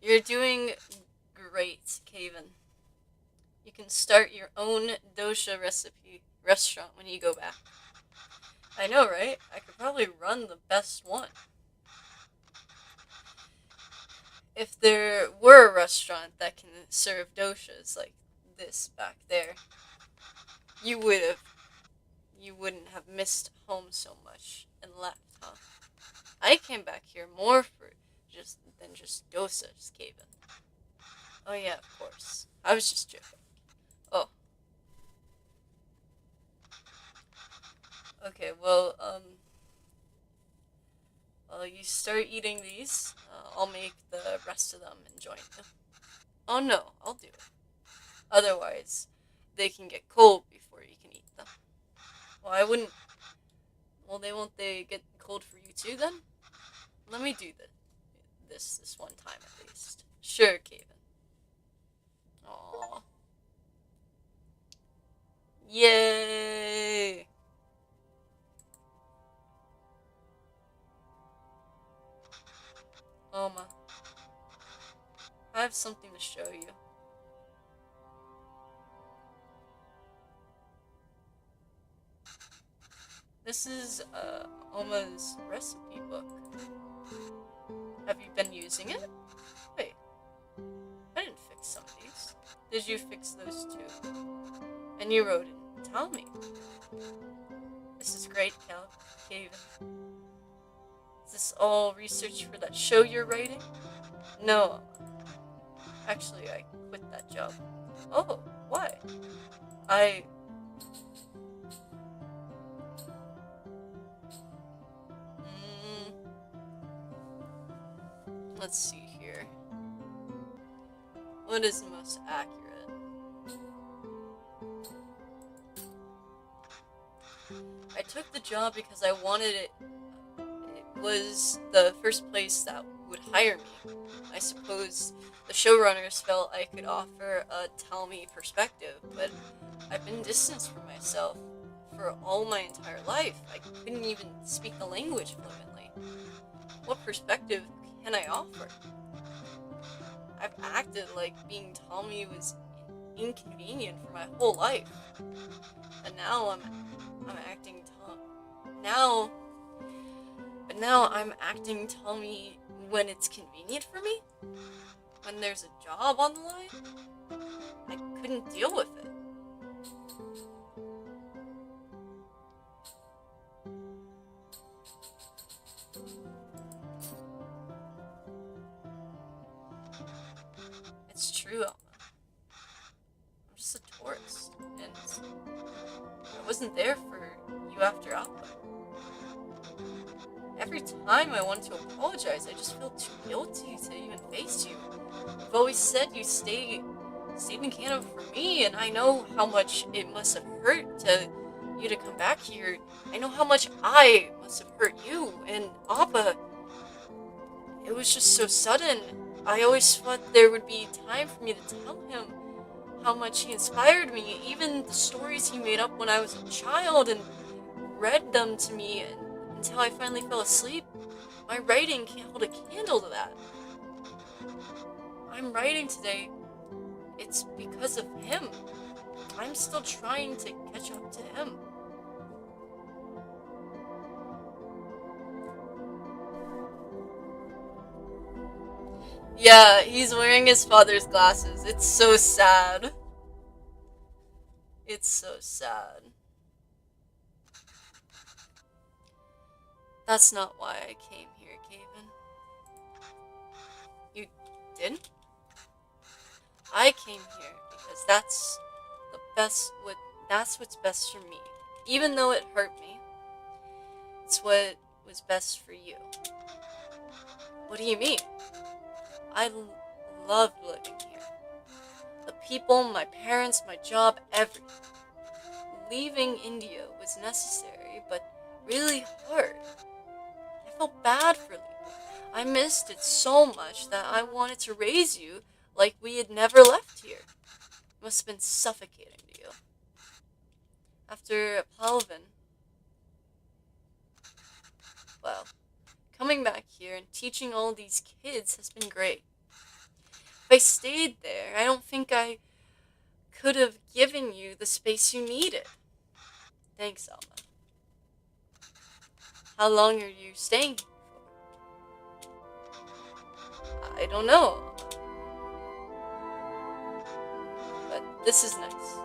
You're doing great, Caven. You can start your own dosha recipe restaurant when you go back. I know, right? I could probably run the best one. If there were a restaurant that can serve doshas like this back there, you wouldn't have missed home so much and left, huh? I came back here more for than just dosas, Caven. Oh yeah, of course. I was just joking. Oh. Okay, well, you start eating these. I'll make the rest of them and join you. Oh no, I'll do it. Otherwise, they can get cold before you can eat them. Well, I wouldn't. Well, they get cold for you too then? Let me do this one time at least. Sure, Caven. Aww. Yay! Oma, I have something to show you. This is Oma's recipe book. Have you been using it? Wait, I didn't fix some of these. Did you fix those too? And you wrote it. Tell me. This is great, Caven. Is this all research for that show you're writing? No. Actually, I quit that job. Oh, why? I. Mm, let's see here. What is the most accurate? I took the job because I wanted it. It was the first place that would hire me. I suppose the showrunners felt I could offer a tell me perspective, but I've been distanced from myself for all my entire life. I couldn't even speak the language fluently. What perspective can I offer? I've acted like being Tommy was inconvenient for my whole life, and now I'm acting Tom. Now, but now I'm acting Tommy when it's convenient for me. When there's a job on the line, I couldn't deal with it. It's true, Elma. I'm just a tourist, and I wasn't there for you after Alpha. Every time I want to apologize, I just feel too guilty to even face you. You've always said you stayed in Canada for me, and I know how much it must have hurt to you to come back here. I know how much I must have hurt you, and Appa. It was just so sudden. I always thought there would be time for me to tell him how much he inspired me, even the stories he made up when I was a child and read them to me until I finally fell asleep. My writing can't hold a candle to that. I'm writing today. It's because of him. I'm still trying to catch up to him. Yeah, he's wearing his father's glasses. It's so sad. It's so sad. That's not why I came here, Gaven. You did? I came here because that's what's best for me. Even though it hurt me, it's what was best for you. What do you mean? Loved living here. The people, my parents, my job, everything. Leaving India was necessary, but really hard. I felt bad for leaving. I missed it so much that I wanted to raise you like we had never left here. It must have been suffocating to you. After Palvin, well, coming back here and teaching all these kids has been great. If I stayed there, I don't think I could have given you the space you needed. Thanks, Alma. How long are you staying here for? I don't know. But this is nice.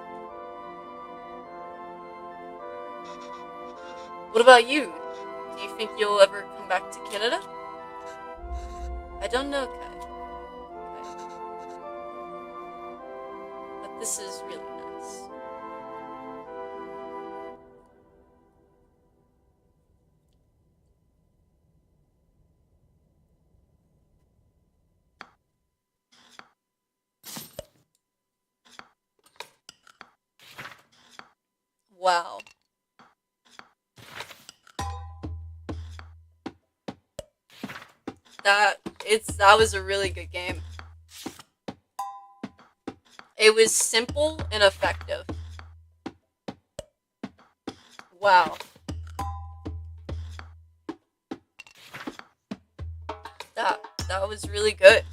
What about you? Do you think you'll ever come back to Canada? I don't know, Kai. But this is really nice. Wow. That was a really good game. It was simple and effective. Wow. That was really good.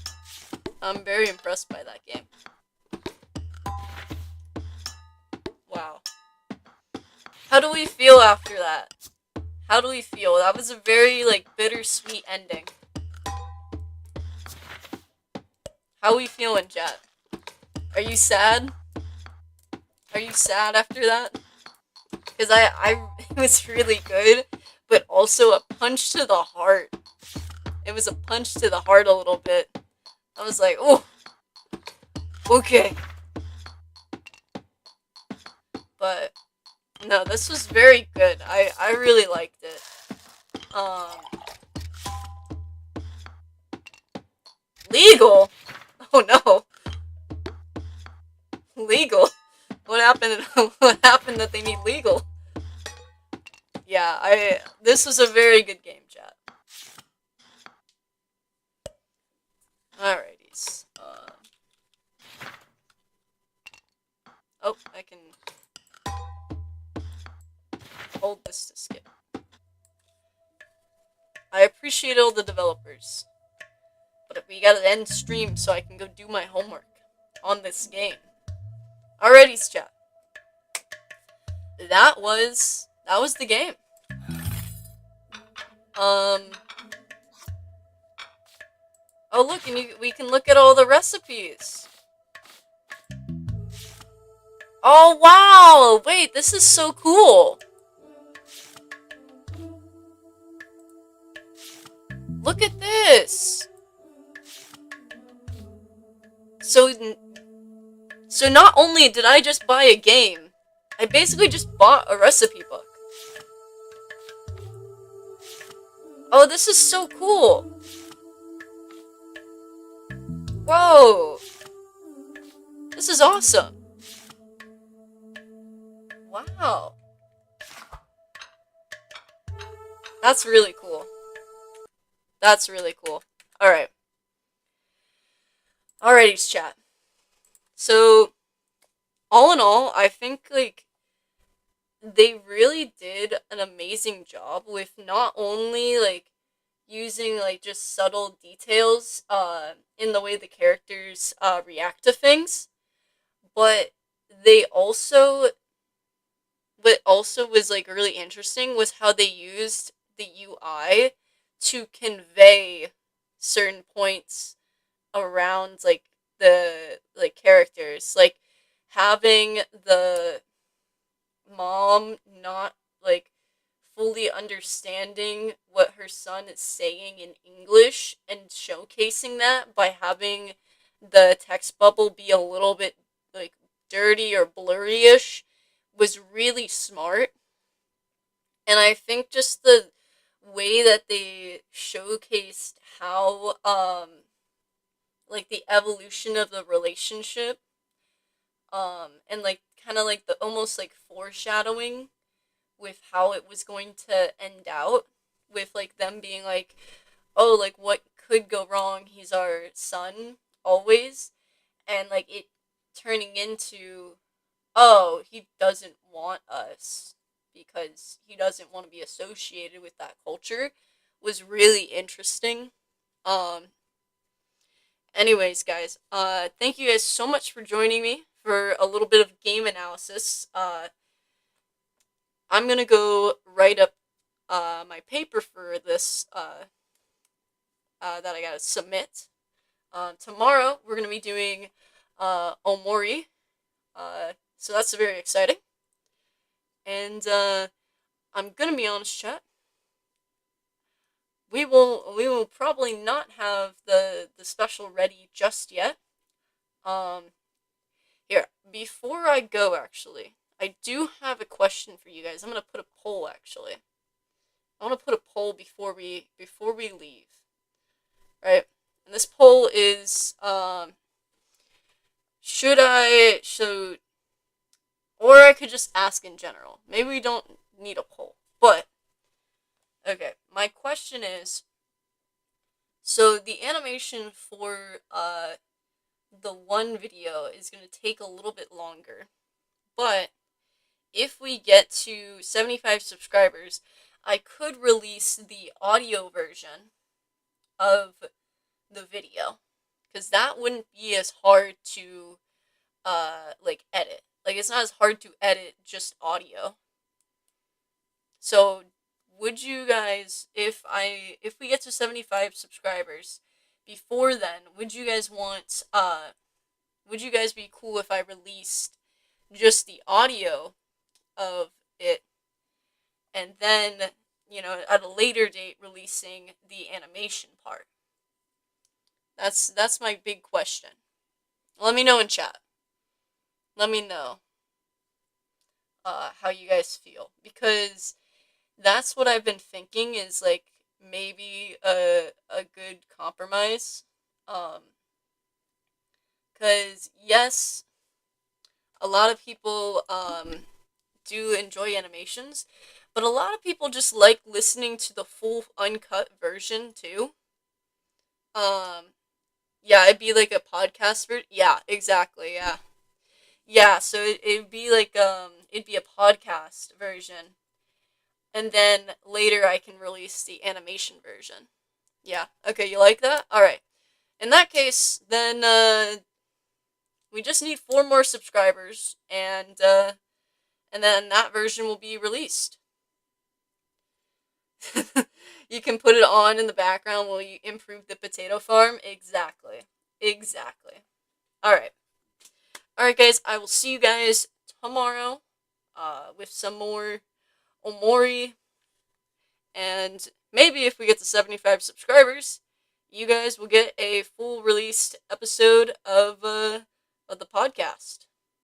I'm very impressed by that game. Wow. How do we feel after that? How do we feel? That was a very, bittersweet ending. How we feeling, Jet? Are you sad? Are you sad after that? Because it was really good, but also a punch to the heart. It was a punch to the heart a little bit. I was like, oh, Okay. But no, this was very good. I really liked it. Legal. Oh no, legal. What happened? What happened that they need legal? Yeah, I. This was a very good game, chat. Alrighties. Oh, I can hold this to skip. I appreciate all the developers, but we gotta end stream so I can go do my homework on this game. Alrighties, chat. That was the game. Um. Oh look, and we can look at all the recipes. Oh wow! Wait, this is so cool. Look at this. So, so not only did I just buy a game, I basically just bought a recipe book. Oh, this is so cool. Whoa. This is awesome. Wow. That's really cool. That's really cool. Alright. Alrighty, chat. So, all in all, I think, like, they really did an amazing job with not only, like, using, like, just subtle details, in the way the characters, react to things, but they also what also was like really interesting was how they used the UI to convey certain points around like the like characters, like having the mom not like fully understanding what her son is saying in English and showcasing that by having the text bubble be a little bit like dirty or blurry-ish was really smart. And I think just the way that they showcased how like the evolution of the relationship and like kind of like the almost like foreshadowing with how it was going to end out, with like them being like, oh, like what could go wrong, he's our son always, and like it turning into, oh, he doesn't want us because he doesn't want to be associated with that culture, was really interesting. um Anyways, guys, thank you guys so much for joining me for a little bit of game analysis. I'm gonna go write up my paper for this that I gotta submit. Tomorrow we're gonna be doing Omori, so that's very exciting. And I'm gonna be honest, chat. We will probably not have the special ready just yet. Um, Here, before I go, actually, I do have a question for you guys. I'm gonna put a poll. Actually, I want to put a poll before we leave. Right, and this poll is should I so or I could just ask in general. Maybe we don't need a poll, but okay. My question is, so the animation for the one video is gonna take a little bit longer, but if we get to 75 subscribers, I could release the audio version of the video, because that wouldn't be as hard to like edit. Like it's not as hard to edit just audio. So would you guys, if we get to 75 subscribers before then, would you guys be cool if I released just the audio of it, and then, at a later date releasing the animation part? That's my big question. Let me know in chat. Let me know how you guys feel, because that's what I've been thinking is like maybe a good compromise. Um, because yes, a lot of people do enjoy animations, but a lot of people just like listening to the full uncut version too. Um, yeah, it'd be like a podcast version. Yeah, exactly. Yeah, yeah. So it'd be like it'd be a podcast version, and then later I can release the animation version. Yeah. Okay, you like that? All right. In that case, then we just need 4 more subscribers, and then that version will be released. You can put it on in the background while you improve the potato farm. Exactly. Exactly. All right. All right, guys. I will see you guys tomorrow, with some more Omori, and maybe if we get to 75 subscribers, you guys will get a full released episode of the podcast.